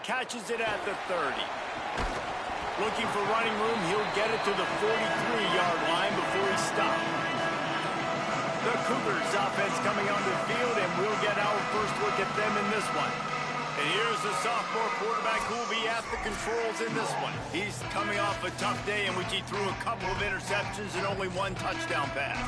Catches it at the 30. Looking for running room, he'll get it to the 43-yard line before he stops. The Cougars offense coming onto the field, and we'll get our first look at them in this one. And here's the sophomore quarterback who will be at the controls in this one. He's coming off a tough day in which he threw a couple of interceptions and only one touchdown pass.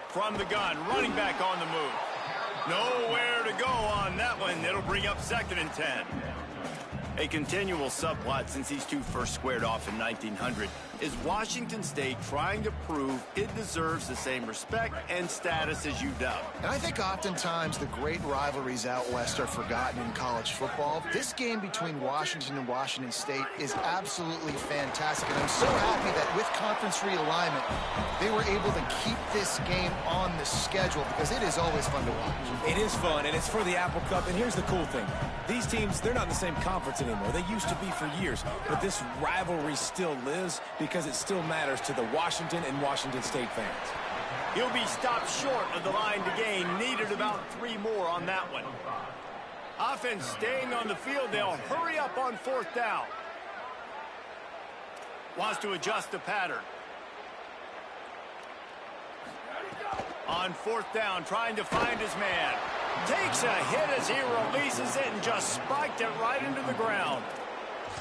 From the gun, running back on the move. Nowhere to go on that one. It'll bring up 2nd and 10. A continual subplot since these two first squared off in 1900 is Washington State trying to prove it deserves the same respect and status as UW. And I think oftentimes the great rivalries out west are forgotten in college football. This game between Washington and Washington State is absolutely fantastic. And I'm so happy that with conference realignment, they were able to keep this game on the schedule because it is always fun to watch. It is fun, and it's for the Apple Cup. And here's the cool thing. These teams, they're not in the same conference anymore. They used to be for years. But this rivalry still lives because it still matters to the Washington and Washington State fans. He'll be stopped short of the line to gain. Needed about 3 more on that one. Offense staying on the field. They'll hurry up on 4th down. Wants to adjust the pattern. On 4th down, trying to find his man. Takes a hit as he releases it and just spiked it right into the ground.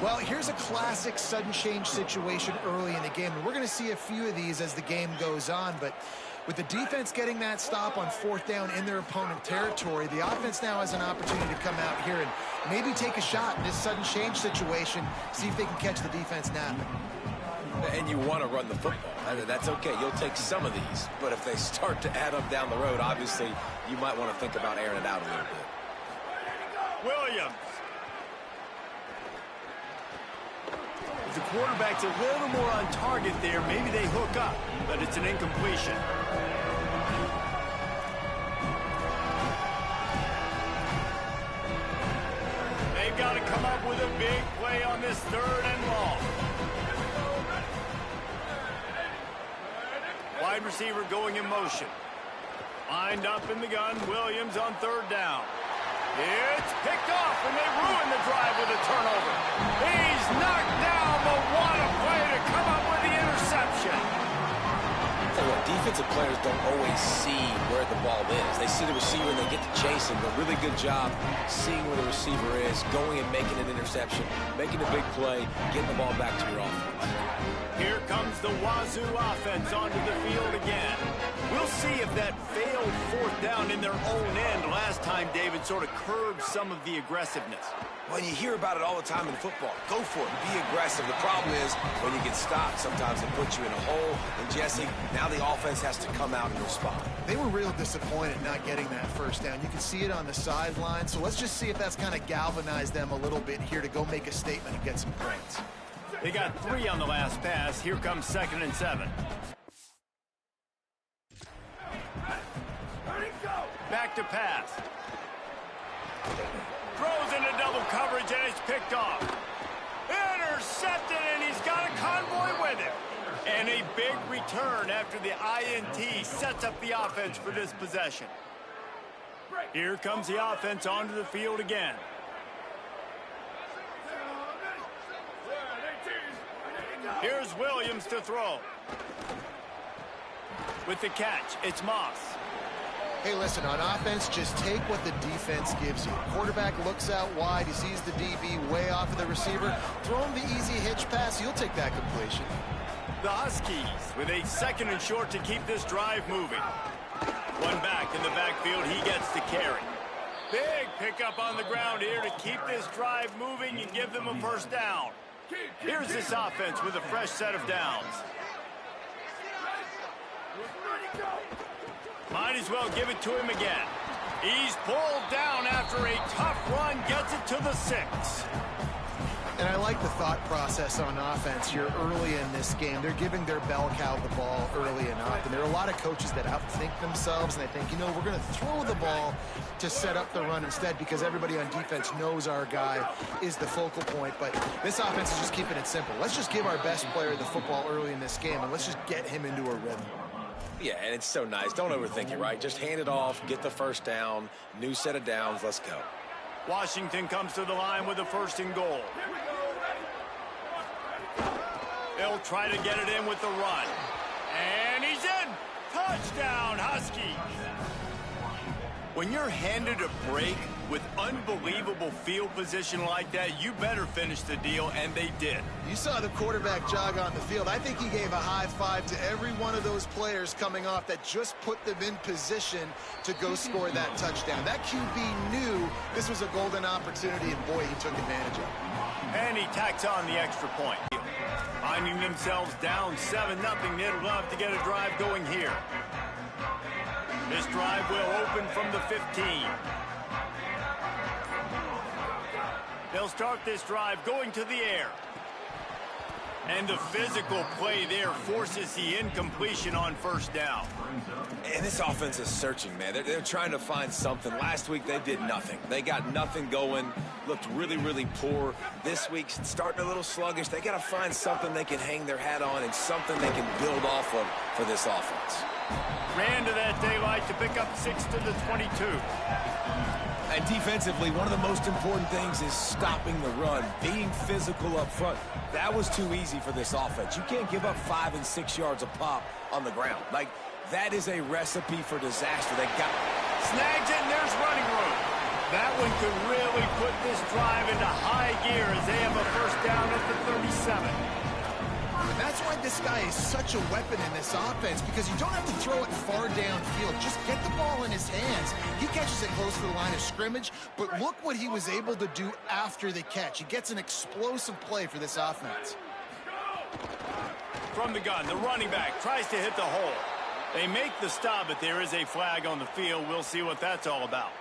Well, here's a classic sudden change situation early in the game, and we're going to see a few of these as the game goes on, but With the defense getting that stop on 4th down in their opponent territory, the offense now has an opportunity to come out here and maybe take a shot in this sudden change situation, see if they can catch the defense napping. And you want to run the football. That's okay. You'll take some of these. But if they start to add up down the road, obviously, you might want to think about airing it out a little bit. Williams. The quarterback's a little more on target there. Maybe they hook up, but it's an incompletion. They've got to come up with a big play on this 3rd and long. Wide receiver going in motion. Lined up in the gun. Williams on 3rd down. It's picked off, and they ruin the drive with a turnover. He's knocked down, but what a play to come up with the interception. Tell you what, defensive players don't always see where the ball is. They see the receiver and they get to chase him. But really good job seeing where the receiver is, going and making an interception, making a big play, getting the ball back to your offense. Here comes the Wazoo offense onto the field again. We'll see if that failed 4th down in their own end last time, David, sort of curbed some of the aggressiveness. Well, you hear about it all the time in football. Go for it. Be aggressive. The problem is when you get stopped, sometimes it puts you in a hole. And, Jesse, now the offense has to come out and respond. They were real disappointed not getting that 1st down. You can see it on the sideline. So let's just see if that's kind of galvanized them a little bit here to go make a statement and get some points. They got 3 on the last pass. Here comes 2nd and 7. Back to pass. Throws into double coverage, and it's picked off. Intercepted, and he's got a convoy with him. And a big return after the INT sets up the offense for this possession. Here comes the offense onto the field again. Here's Williams to throw. With the catch, it's Moss. Hey, listen, on offense, just take what the defense gives you. Quarterback looks out wide. He sees the DB way off of the receiver. Throw him the easy hitch pass. You'll take that completion. The Huskies with a 2nd and short to keep this drive moving. One back in the backfield. He gets the carry. Big pickup on the ground here to keep this drive moving and give them a 1st down. Here's this offense with a fresh set of downs. Might as well give it to him again. He's pulled down after a tough run, gets it to the 6. And I like the thought process on offense here early in this game. They're giving their bell cow the ball early enough. And there are a lot of coaches that outthink themselves, and they think, you know, we're going to throw the ball to set up the run instead because everybody on defense knows our guy is the focal point. But this offense is just keeping it simple. Let's just give our best player the football early in this game, and let's just get him into a rhythm. Yeah, and it's so nice. Don't overthink it, right? Just hand it off, get the 1st down, new set of downs, let's go. Washington comes to the line with a 1st and goal. They'll try to get it in with the run. And he's in! Touchdown, Huskies! When you're handed a break with unbelievable field position like that, you better finish the deal, and they did. You saw the quarterback jog on the field. I think he gave a high five to every one of those players coming off that just put them in position to go score that touchdown. That QB knew this was a golden opportunity, and boy, he took advantage of it. And he tacks on the extra point. Finding themselves down 7-0, they'd love to get a drive going here. This drive will open from the 15. They'll start this drive going to the air. And the physical play there forces the incompletion on 1st down. And this offense is searching, man. They're trying to find something. Last week, they did nothing. They got nothing going, looked really, really poor. This week, starting a little sluggish. They got to find something they can hang their hat on and something they can build off of for this offense. Ran to that daylight to pick up 6 to the 22. And defensively, one of the most important things is stopping the run, being physical up front. That was too easy for this offense. You can't give up 5 and 6 yards a pop on the ground. Like, that is a recipe for disaster. They got snags it, and there's running room. That one could really put this drive into high gear as they have a 1st down at the 37. And that's why this guy is such a weapon in this offense, because you don't have to throw it far downfield. Just get the ball in his hands. He catches it close to the line of scrimmage, but look what he was able to do after the catch. He gets an explosive play for this offense. From the gun, the running back tries to hit the hole. They make the stop, but there is a flag on the field. We'll see what that's all about.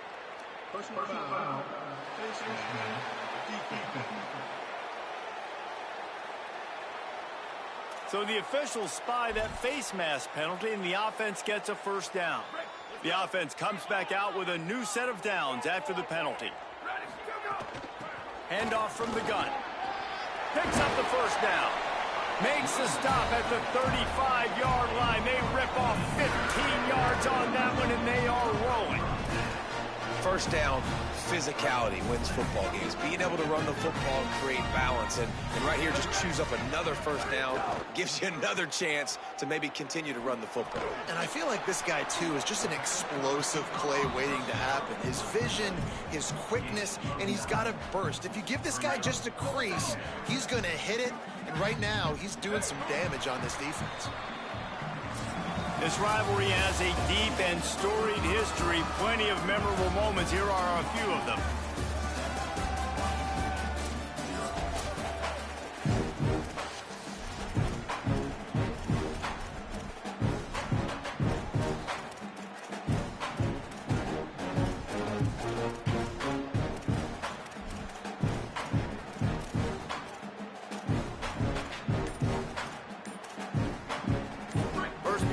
Personal foul. So the officials spy that face mask penalty, and the offense gets a first down. The offense comes back out with a new set of downs after the penalty. Handoff from the gun. Picks up the first down. Makes the stop at the 35-yard line. They rip off 15 yards on that one, and they are rolling. First down, physicality wins football games. Being able to run the football and create balance. And right here, just chews up another first down. Gives you another chance to maybe continue to run the football. And I feel like this guy, too, is just an explosive play waiting to happen. His vision, his quickness, and he's got a burst. If you give this guy just a crease, he's going to hit it. And right now, he's doing some damage on this defense. This rivalry has a deep and storied history. Plenty of memorable moments. Here are a few of them.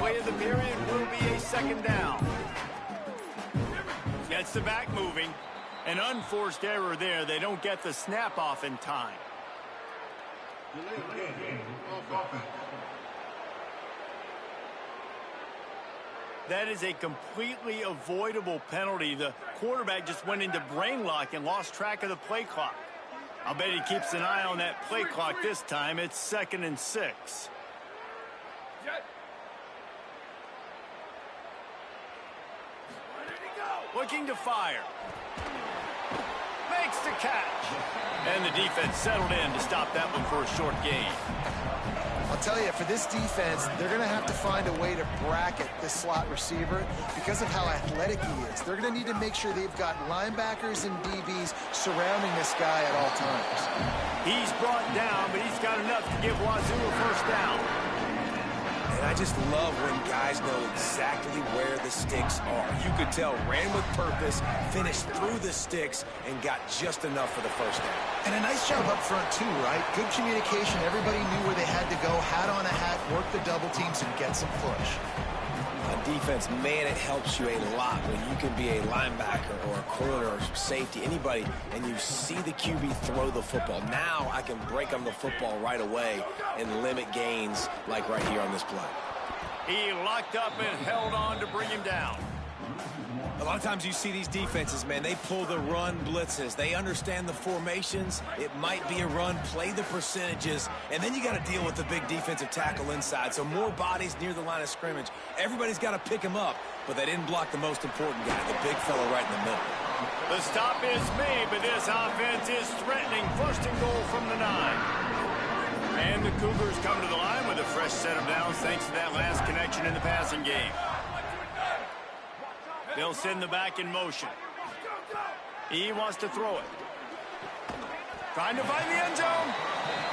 Of the period will be a second down. Gets the back moving. An unforced error there. They don't get the snap off in time. That is a completely avoidable penalty. The quarterback just went into brain lock and lost track of the play clock. I'll bet he keeps an eye on that play clock this time. It's 2nd and 6. Looking to fire. Makes the catch. And the defense settled in to stop that one for a short gain. I'll tell you, for this defense, they're going to have to find a way to bracket this slot receiver because of how athletic he is. They're going to need to make sure they've got linebackers and DBs surrounding this guy at all times. He's brought down, but he's got enough to give Wazoo a first down. And I just love when guys know exactly where the sticks are. You could tell, ran with purpose, finished through the sticks, and got just enough for the first down. And a nice job up front, too, right? Good communication. Everybody knew where they had to go, hat on a hat, work the double teams, and get some push. On defense, man, it helps you a lot when you can be a linebacker or a corner or safety, anybody, and you see the QB throw the football. Now I can break on the football right away and limit gains like right here on this play. He locked up and held on to bring him down. A lot of times you see these defenses, man, they pull the run blitzes. They understand the formations. It might be a run, play the percentages, and then you got to deal with the big defensive tackle inside. So more bodies near the line of scrimmage. Everybody's got to pick him up, but they didn't block the most important guy, the big fella right in the middle. The stop is made, but this offense is threatening. 1st and goal from the 9. And the Cougars come to the line with a fresh set of downs thanks to that last connection in the passing game. They'll send the back in motion. He wants to throw it. Trying to find the end zone.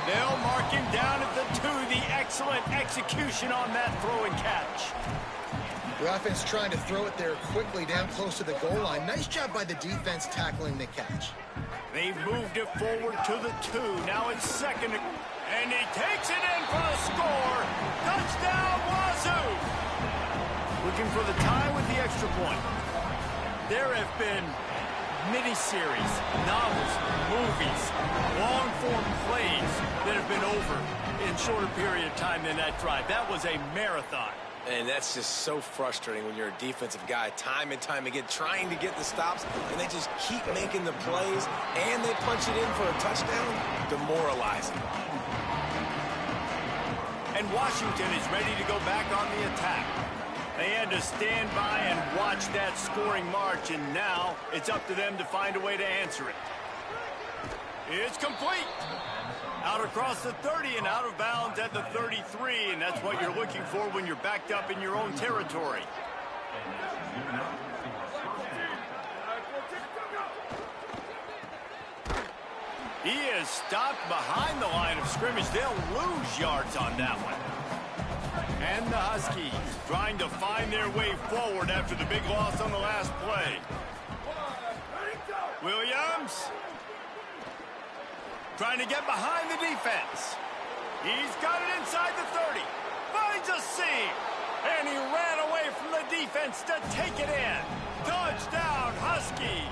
They'll mark him down at the 2. The excellent execution on that throw and catch. The offense trying to throw it there quickly down close to the goal line. Nice job by the defense tackling the catch. They've moved it forward to the 2. Now it's 2nd. And he takes it in for the score. Touchdown, Wazoo! Looking for the tie with the extra point. There have been miniseries, novels, movies, long-form plays that have been over in shorter period of time than that drive. That was a marathon. And that's just so frustrating when you're a defensive guy, time and time again, trying to get the stops, and they just keep making the plays, and they punch it in for a touchdown. Demoralizing. And Washington is ready to go back on the attack. They had to stand by and watch that scoring march, and now it's up to them to find a way to answer it. It's complete. Out across the 30 and out of bounds at the 33, and that's what you're looking for when you're backed up in your own territory. He is stopped behind the line of scrimmage. They'll lose yards on that one. And the Huskies trying to find their way forward after the big loss on the last play. Williams trying to get behind the defense. He's got it inside the 30. Finds a seam. And he ran away from the defense to take it in. Touchdown, Huskies.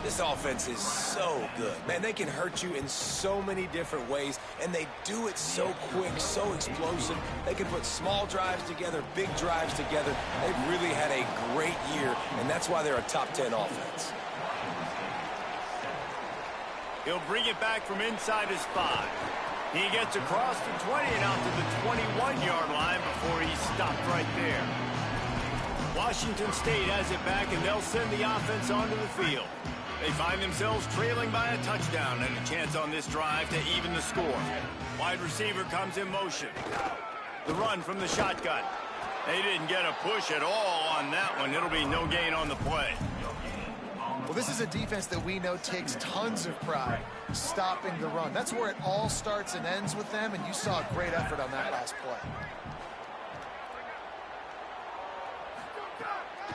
This offense is so good. Man, they can hurt you in so many different ways, and they do it so quick, so explosive. They can put small drives together, big drives together. They've really had a great year, and that's why they're a top 10 offense. He'll bring it back from inside his 5. He gets across the 20 and out to the 21-yard line before he's stopped right there. Washington State has it back, and they'll send the offense onto the field. They find themselves trailing by a touchdown and a chance on this drive to even the score. Wide receiver comes in motion. The run from the shotgun. They didn't get a push at all on that one. It'll be no gain on the play. Well, this is a defense that we know takes tons of pride stopping the run. That's where it all starts and ends with them, and you saw a great effort on that last play.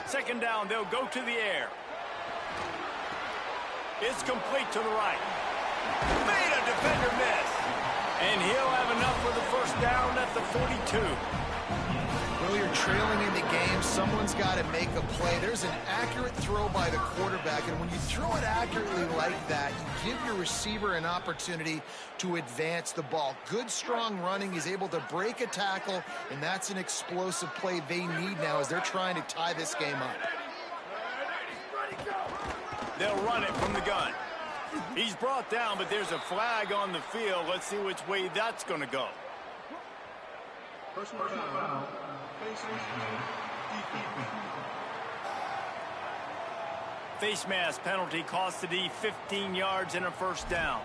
Second down, they'll go to the air. It's complete to the right. Made a defender miss. And he'll have enough for the first down at the 42. Well, you're trailing in the game. Someone's got to make a play. There's an accurate throw by the quarterback, and when you throw it accurately like that, you give your receiver an opportunity to advance the ball. Good, strong running. He's able to break a tackle, and that's an explosive play they need now as they're trying to tie this game up. They'll run it from the gun. He's brought down, but there's a flag on the field. Let's see which way that's going to go. Personal foul. Face mask penalty cost the D 15 yards and a first down.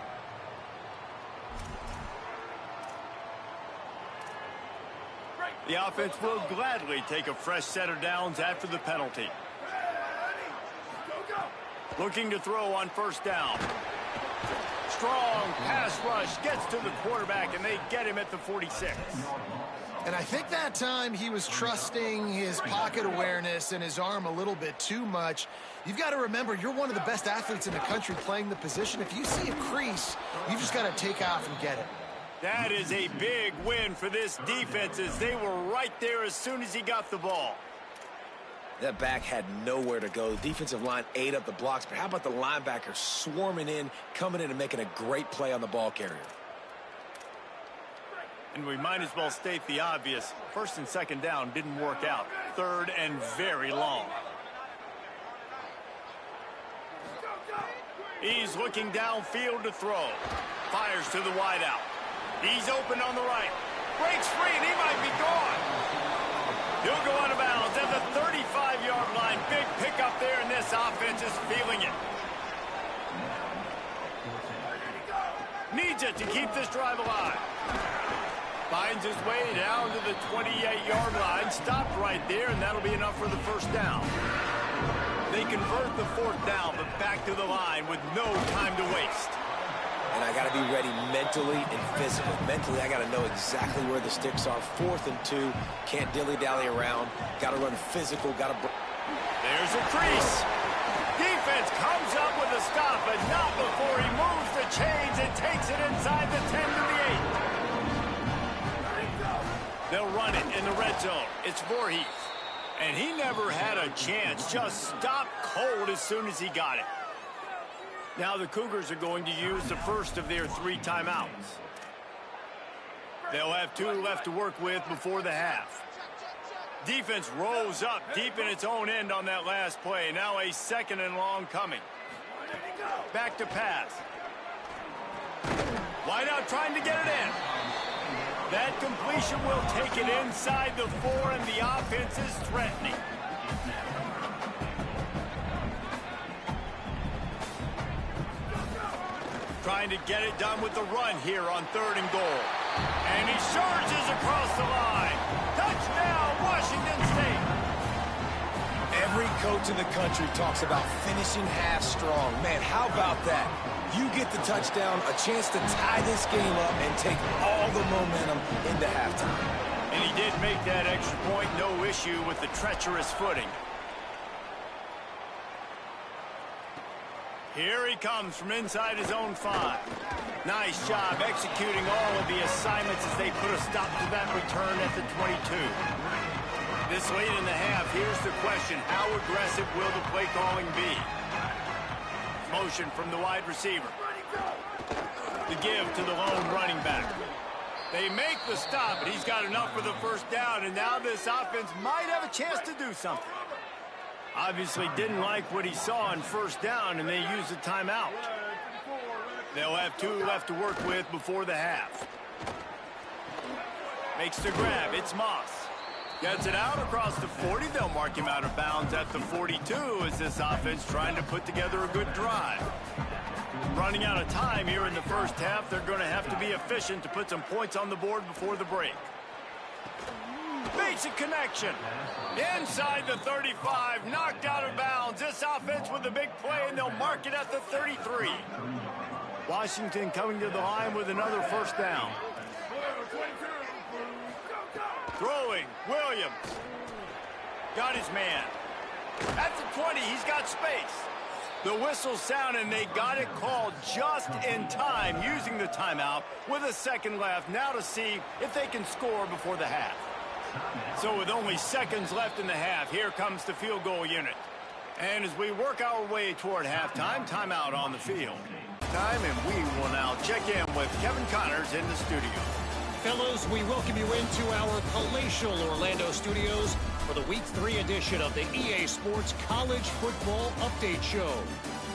The offense will gladly take a fresh set of downs after the penalty. Looking to throw on first down. Strong pass rush gets to the quarterback, and they get him at the 46. And I think that time he was trusting his pocket awareness and his arm a little bit too much. You've got to remember, you're one of the best athletes in the country playing the position. If you see a crease, you just got to take off and get it. That is a big win for this defense as they were right there as soon as he got the ball. That back had nowhere to go. The defensive line ate up the blocks, but how about the linebacker swarming in, coming in and making a great play on the ball carrier? And we might as well state the obvious. First and second down didn't work out. Third and very long. He's looking downfield to throw. Fires to the wideout. He's open on the right. Breaks free, and he might be gone. He'll go out of bounds at the 35-yard line. Big pickup there, and this offense is feeling it. Needs it to keep this drive alive. Finds his way down to the 28-yard line. Stopped right there, and that'll be enough for the first down. They convert the fourth down, but back to the line with no time to waste. And I got to be ready mentally and physically. Mentally, I got to know exactly where the sticks are. 4th and 2. Can't dilly-dally around. Got to run physical. Got to... There's a crease. Defense comes up with a stop, but not before he moves the chains and takes it inside the 10 to the 8. They'll run it in the red zone. It's Voorhees. And he never had a chance. Just stopped cold as soon as he got it. Now the Cougars are going to use the first of their 3 timeouts. They'll have 2 left to work with before the half. Defense rolls up deep in its own end on that last play. Now a 2nd and long coming. Back to pass. Wideout trying to get it in. That completion will take it inside the 4, and the offense is threatening. trying to get it done with the run here on 3rd and goal. And he surges across the line. Touchdown, Washington State. Every coach in the country talks about finishing half strong. Man, how about that? You get the touchdown, a chance to tie this game up and take all the momentum into halftime. And he did make that extra point, no issue with the treacherous footing. Here he comes from inside his own 5. Nice job executing all of the assignments as they put a stop to that return at the 22. This late in the half, here's the question. How aggressive will the play calling be? Motion from the wide receiver. The give to the lone running back. They make the stop, but he's got enough for the first down, and now this offense might have a chance to do something. Obviously didn't like what he saw on first down, and they used a timeout. They'll have 2 left to work with before the half. Makes the grab. It's Moss. Gets it out across the 40. They'll mark him out of bounds at the 42 as this offense trying to put together a good drive. Running out of time here in the first half, they're going to have to be efficient to put some points on the board before the break. Basic connection. Inside the 35, knocked out of bounds. This offense with a big play, and they'll mark it at the 33. Washington coming to the line with another first down. Throwing, Williams. Got his man. At the 20, he's got space. The whistle sound, and they got it called just in time, using the timeout with a second left. Now to see if they can score before the half. So with only seconds left in the half, here comes the field goal unit. And as we work our way toward halftime, timeout on the field. And we will now check in with Kevin Connors in the studio. Fellows, we welcome you into our palatial Orlando studios for the Week 3 edition of the EA Sports College Football Update Show.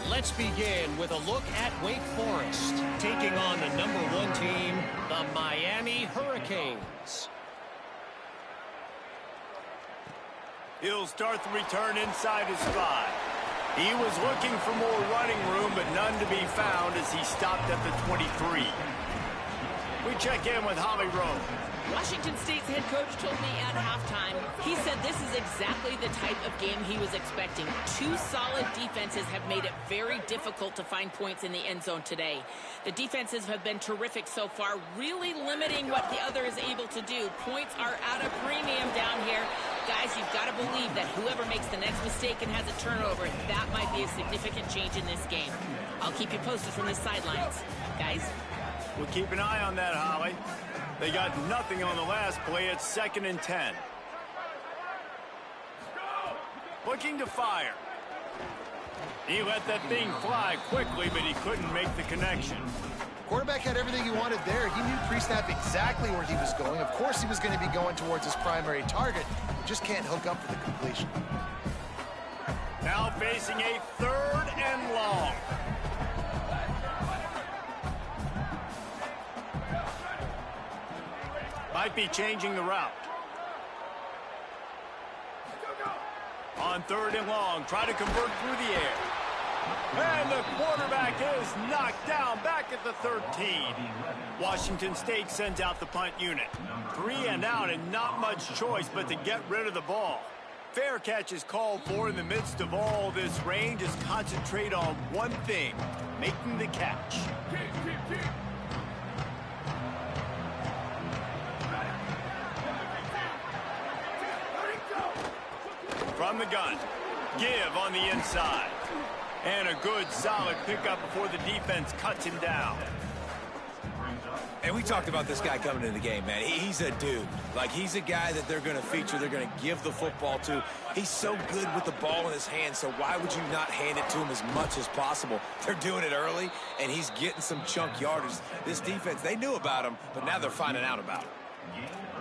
Let's begin with a look at Wake Forest, taking on the #1 team, the Miami Hurricanes. He'll start the return inside his 5. He was looking for more running room, but none to be found as he stopped at the 23. We check in with Holly Rowe. Washington State's head coach told me at halftime, he said this is exactly the type of game he was expecting. 2 solid defenses have made it very difficult to find points in the end zone today. The defenses have been terrific so far, really limiting what the other is able to do. Points are at a premium down here. Guys, you've got to believe that whoever makes the next mistake and has a turnover, that might be a significant change in this game. I'll keep you posted from the sidelines. Guys. We'll keep an eye on that, Holly. They got nothing on the last play. It's 2nd and 10. Looking to fire. He let that thing fly quickly, but he couldn't make the connection. Quarterback had everything he wanted there. He knew pre-snap exactly where he was going. Of course he was going to be going towards his primary target. Just can't hook up for the completion. Now facing a 3rd and long. Might be changing the route. On 3rd and long, try to convert through the air. And the quarterback is knocked down back at the 13. Washington State sends out the punt unit. 3 and out and not much choice but to get rid of the ball. Fair catch is called for in the midst of all this rain. Just concentrate on one thing, making the catch. From the gun, give on the inside. And a good, solid pickup before the defense cuts him down. And we talked about this guy coming into the game, man. He's a dude. Like, he's a guy that they're going to feature, they're going to give the football to. He's so good with the ball in his hand, so why would you not hand it to him as much as possible? They're doing it early, and he's getting some chunk yardage. This defense, they knew about him, but now they're finding out about him.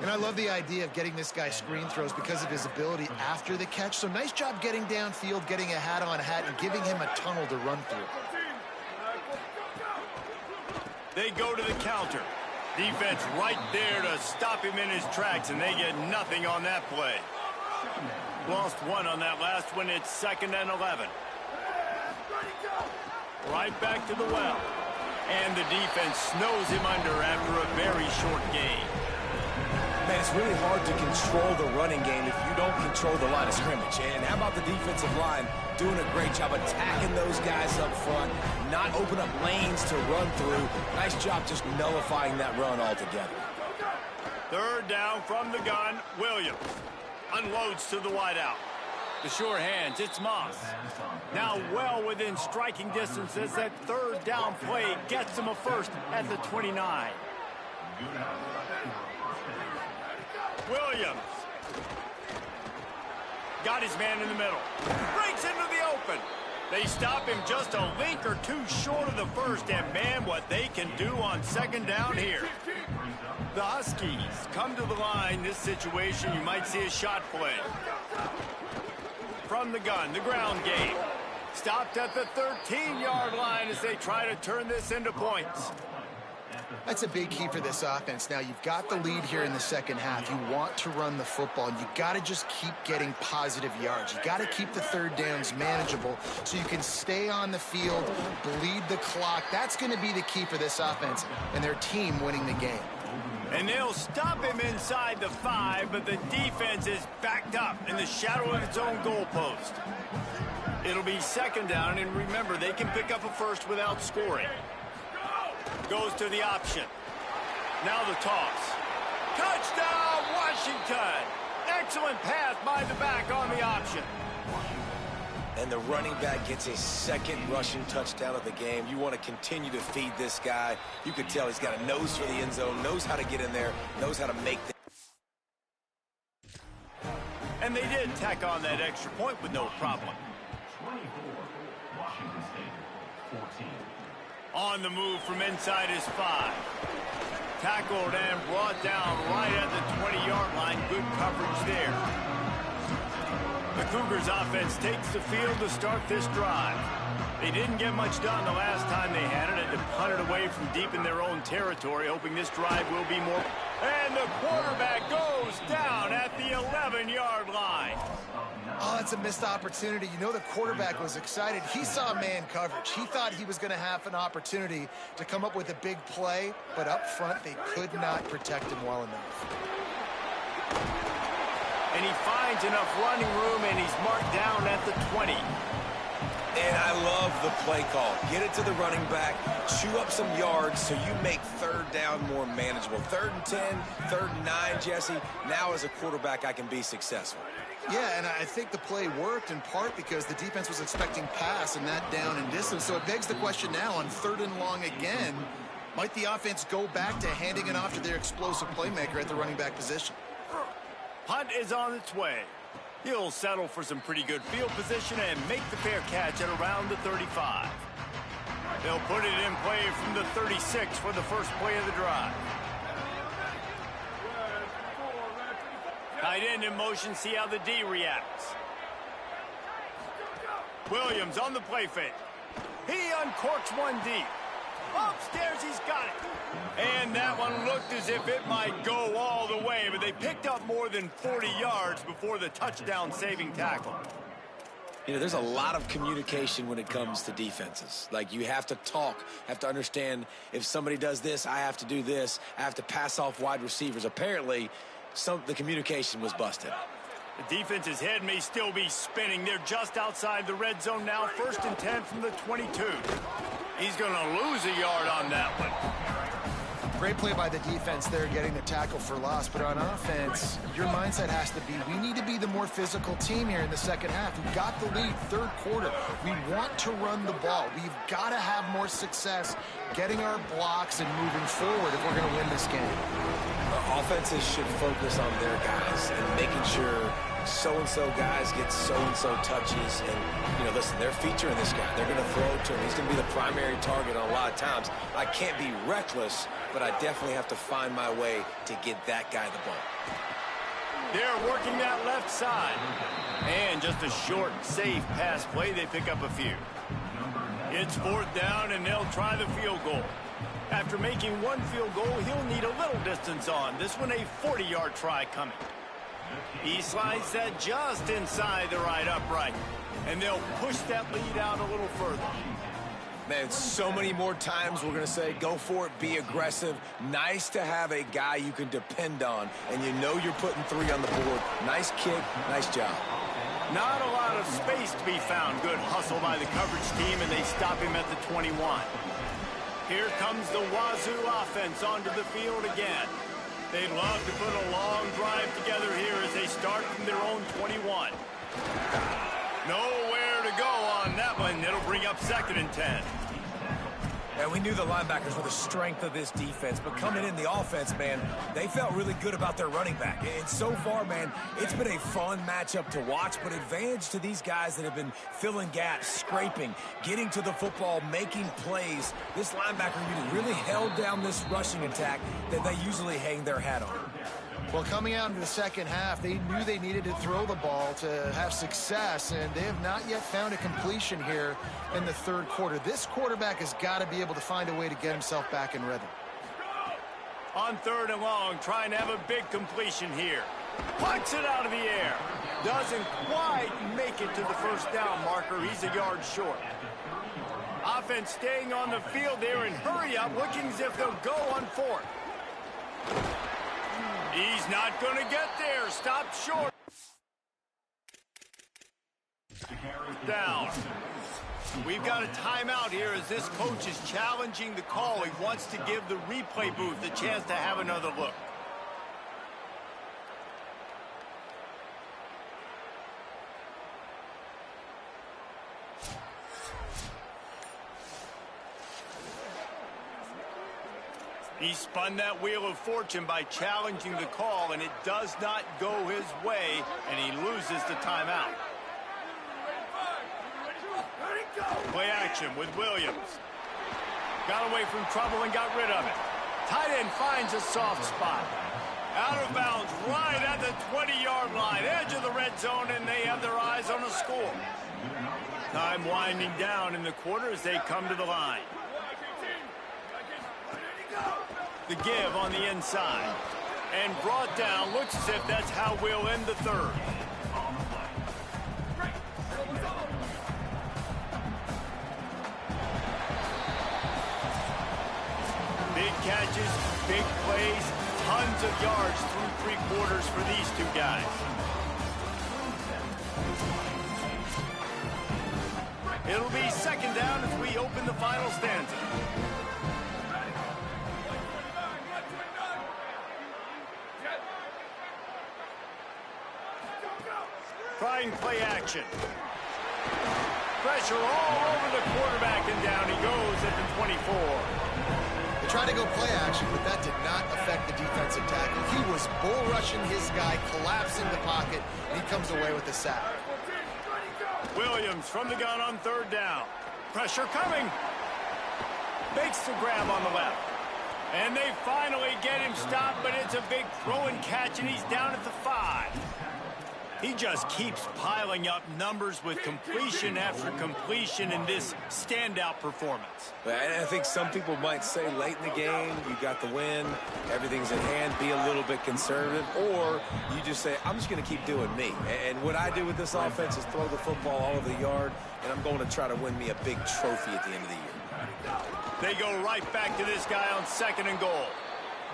And I love the idea of getting this guy screen throws because of his ability after the catch. So nice job getting downfield, getting a hat-on-hat, and giving him a tunnel to run through. They go to the counter. Defense right there to stop him in his tracks, and they get nothing on that play. Lost 1 on that last one. It's 2nd and 11. Right back to the well. And the defense snows him under after a very short game. Man, it's really hard to control the running game if you don't control the line of scrimmage. And how about the defensive line doing a great job attacking those guys up front, not open up lanes to run through. Nice job just nullifying that run altogether. Third down from the gun, Williams. Unloads to the wideout. The sure hands, it's Moss. Now well within striking distance as that third down play gets him a first at the 29. Williams. Got his man in the middle. Breaks into the open. They stop him just a link or two short of the first, and man, what they can do on second down here. The Huskies come to the line. This situation, you might see a shot play. From the gun, the ground game. Stopped at the 13-yard line as they try to turn this into points. That's a big key for this offense. Now, you've got the lead here in the second half. You want to run the football, and you got to just keep getting positive yards. You got to keep the third downs manageable so you can stay on the field, bleed the clock. That's going to be the key for this offense and their team winning the game. And they'll stop him inside the 5, but the defense is backed up in the shadow of its own goalpost. It'll be second down, and remember, they can pick up a first without scoring. Goes to the option. Now the toss. Touchdown, Washington! Excellent pass by the back on the option. And the running back gets his second rushing touchdown of the game. You want to continue to feed this guy. You could tell he's got a nose for the end zone, knows how to get in there, knows how to make the... And they did tack on that extra point with no problem. 24, Washington State, 14. On the move from inside his 5. Tackled and brought down right at the 20-yard line. Good coverage there. The Cougars offense takes the field to start this drive. They didn't get much done the last time they had it, and to punt it away from deep in their own territory, hoping this drive will be more. And the quarterback goes down at the 11-yard line. Oh, that's a missed opportunity. You know the quarterback was excited. He saw man coverage. He thought he was going to have an opportunity to come up with a big play, but up front they could not protect him well enough. And he finds enough running room, and he's marked down at the 20. And I love the play call. Get it to the running back, chew up some yards so you make third down more manageable. 3rd and 10, 3rd and 9, Jesse. Now as a quarterback, I can be successful. Yeah, and I think the play worked in part because the defense was expecting pass and that down and distance. So it begs the question now on 3rd and long again, might the offense go back to handing it off to their explosive playmaker at the running back position? Punt is on its way. He'll settle for some pretty good field position and make the fair catch at around the 35. They'll put it in play from the 36 for the first play of the drive. Tight end in motion, see how the D reacts. Williams on the play fake. He uncorks one deep. Upstairs, he's got it. And that one looked as if it might go all the way, but they picked up more than 40 yards before the touchdown-saving tackle. You know, there's a lot of communication when it comes to defenses. Like, you have to talk, have to understand if somebody does this, I have to do this. I have to pass off wide receivers. Apparently, the communication was busted. The defense's head may still be spinning. They're just outside the red zone now. 1st and 10 from the 22. He's going to lose a yard on that one. Great play by the defense there, getting the tackle for loss. But on offense, your mindset has to be, we need to be the more physical team here in the second half. We've got the lead, 3rd quarter. We want to run the ball. We've got to have more success getting our blocks and moving forward if we're going to win this game. Offenses should focus on their guys and making sure so-and-so guys get so-and-so touches. And, you know, listen, they're featuring this guy. They're going to throw to him. He's going to be the primary target on a lot of times. I can't be reckless, but I definitely have to find my way to get that guy the ball. They're working that left side. And just a short, safe pass play. They pick up a few. It's 4th down, and they'll try the field goal. After making one field goal, he'll need a little distance on. This one a 40-yard try coming. He slides that just inside the right upright. And they'll push that lead out a little further. Man, so many more times we're going to say, go for it, be aggressive. Nice to have a guy you can depend on, and you know you're putting 3 on the board. Nice kick, nice job. Not a lot of space to be found. Good hustle by the coverage team, and they stop him at the 21. Here comes the Wazoo offense onto the field again. They'd love to put a long drive together here as they start from their own 21. Nowhere to go on that one. It'll bring up 2nd and 10. Yeah, we knew the linebackers were the strength of this defense, but coming in the offense, man, they felt really good about their running back. And so far, man, it's been a fun matchup to watch, but advantage to these guys that have been filling gaps, scraping, getting to the football, making plays. This linebacker unit really held down this rushing attack that they usually hang their hat on. Well, coming out into the second half, they knew they needed to throw the ball to have success, and they have not yet found a completion here in the 3rd quarter. This quarterback has got to be able to find a way to get himself back in rhythm. On 3rd and long, trying to have a big completion here. Punts it out of the air. Doesn't quite make it to the 1st down marker. He's a yard short. Offense staying on the field there and hurry up, looking as if they'll go on 4th. He's not going to get there. Stop short. Down. We've got a timeout here as this coach is challenging the call. He wants to give the replay booth a chance to have another look. He spun that wheel of fortune by challenging the call, and it does not go his way, and he loses the timeout. Play action with Williams. Got away from trouble and got rid of it. Tight end finds a soft spot. Out of bounds right at the 20-yard line, edge of the red zone, and they have their eyes on a score. Time winding down in the quarter as they come to the line. The give on the inside. And brought down. Looks as if that's how we'll end the 3rd. Big catches, big plays, tons of yards through 3 quarters for these 2 guys. It'll be 2nd down as we open the final stanza. Trying play action. Pressure all over the quarterback, and down he goes at the 24. They tried to go play action, but that did not affect the defensive tackle. He was bull rushing his guy, collapsing the pocket, and he comes away with a sack. Williams from the gun on 3rd down. Pressure coming. Makes the grab on the left. And they finally get him stopped, but it's a big throw and catch, and he's down at the 5. He just keeps piling up numbers with completion after completion in this standout performance. I think some people might say late in the game, you got the win, everything's in hand, be a little bit conservative, or you just say, I'm just going to keep doing me. And what I do with this offense is throw the football all over the yard, and I'm going to try to win me a big trophy at the end of the year. They go right back to this guy on 2nd and goal.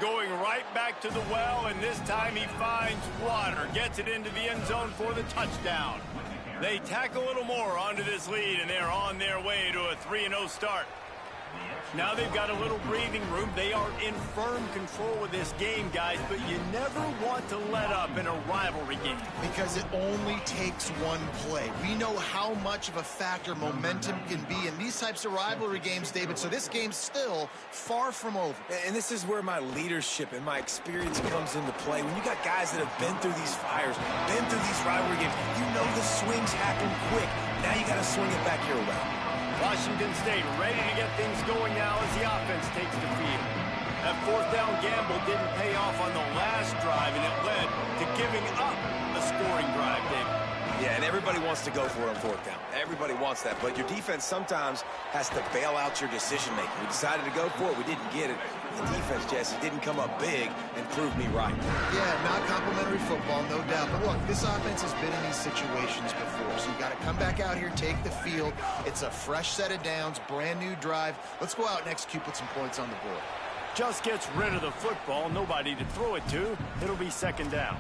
Going right back to the well, and this time he finds water. Gets it into the end zone for the touchdown. They tack a little more onto this lead, and they're on their way to a 3-0 start. Now they've got a little breathing room. They are in firm control of this game, guys, but you never want to let up in a rivalry game. Because it only takes one play. We know how much of a factor momentum can be in these types of rivalry games, David, so this game's still far from over. And this is where my leadership and my experience comes into play. When you got guys that have been through these fires, been through these rivalry games, you know the swings happen quick. Now you got to swing it back your way. Washington State ready to get things going now as the offense takes the field. That 4th down gamble didn't pay off on the last drive, and it led to giving up a scoring drive, David. Yeah, and everybody wants to go for it on fourth down. Everybody wants that, but your defense sometimes has to bail out your decision-making. We decided to go for it. We didn't get it. The defense, Jesse, didn't come up big and prove me right. Yeah, not complimentary football, no doubt. But look, this offense has been in these situations before, so you got to come back out here, take the field. It's a fresh set of downs, brand new drive. Let's go out and execute, put some points on the board. Just gets rid of the football, nobody to throw it to. It'll be second down.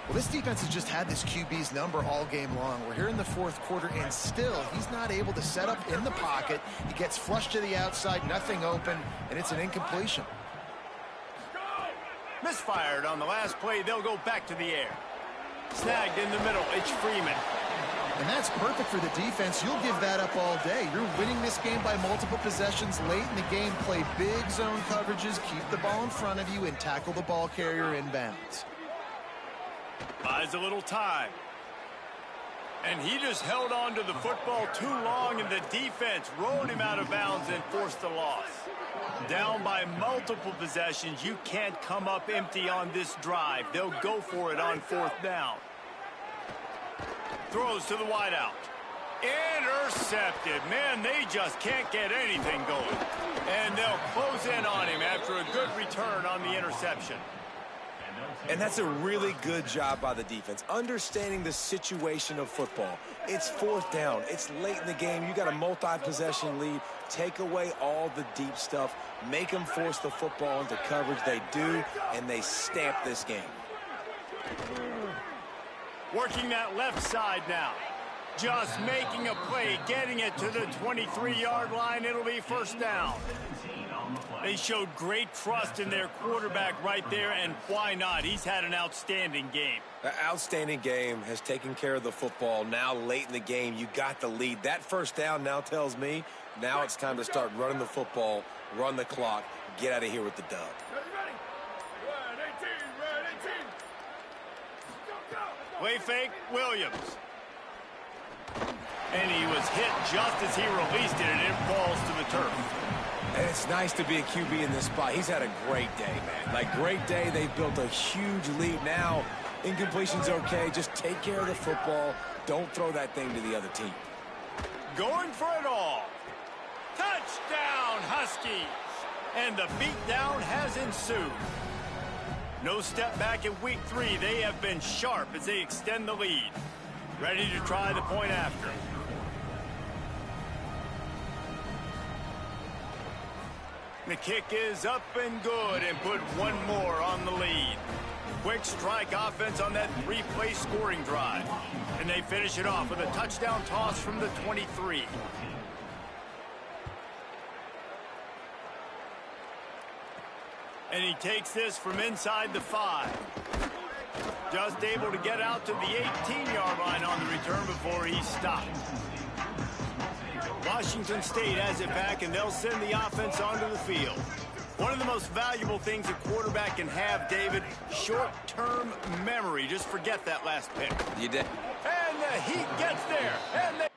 Well, this defense has just had this QB's number all game long. We're here in the fourth quarter, and still, he's not able to set up in the pocket. He gets flushed to the outside, nothing open, and it's an incompletion. Misfired on the last play. They'll go back to the air. Snagged in the middle. It's Freeman. And that's perfect for the defense. You'll give that up all day. You're winning this game by multiple possessions late in the game. Play big zone coverages, keep the ball in front of you, and tackle the ball carrier inbounds. Buys a little time. And he just held on to the football too long, and the defense rolled him out of bounds and forced the loss. Down by multiple possessions, you can't come up empty on this drive. They'll go for it on fourth down. Throws to the wideout. Intercepted. Man, they just can't get anything going. And they'll close in on him after a good return on the interception. And that's a really good job by the defense, understanding the situation of football. It's fourth down. It's late in the game. You got a multi-possession lead. Take away all the deep stuff. Make them force the football into coverage. They do, and they stamp this game. Working that left side now. Just making a play, getting it to the 23-yard line. It'll be first down. They showed great trust in their quarterback right there, and why not? He's had an outstanding game. The outstanding game has taken care of the football. Now, late in the game, you got the lead. That first down now tells me now it's time to start running the football, run the clock, get out of here with the dub. Ready? Red 18, red 18. Go, go. Play fake, Williams. And he was hit just as he released it, and it falls to the turf. And it's nice to be a QB in this spot. He's had a great day, man. Like, great day. They've built a huge lead. Now, incompletion's okay. Just take care of the football. Don't throw that thing to the other team. Going for it all. Touchdown, Huskies. And the beatdown has ensued. No step back in week 3. They have been sharp as they extend the lead. Ready to try the point after. The kick is up and good, and put one more on the lead. Quick strike offense on that 3-play scoring drive. And they finish it off with a touchdown toss from the 23. And he takes this from inside the 5. Just able to get out to the 18-yard line on the return before he stopped. Washington State has it back, and they'll send the offense onto the field. One of the most valuable things a quarterback can have, David, short-term memory. Just forget that last pick. You did. And the Heat gets there. And they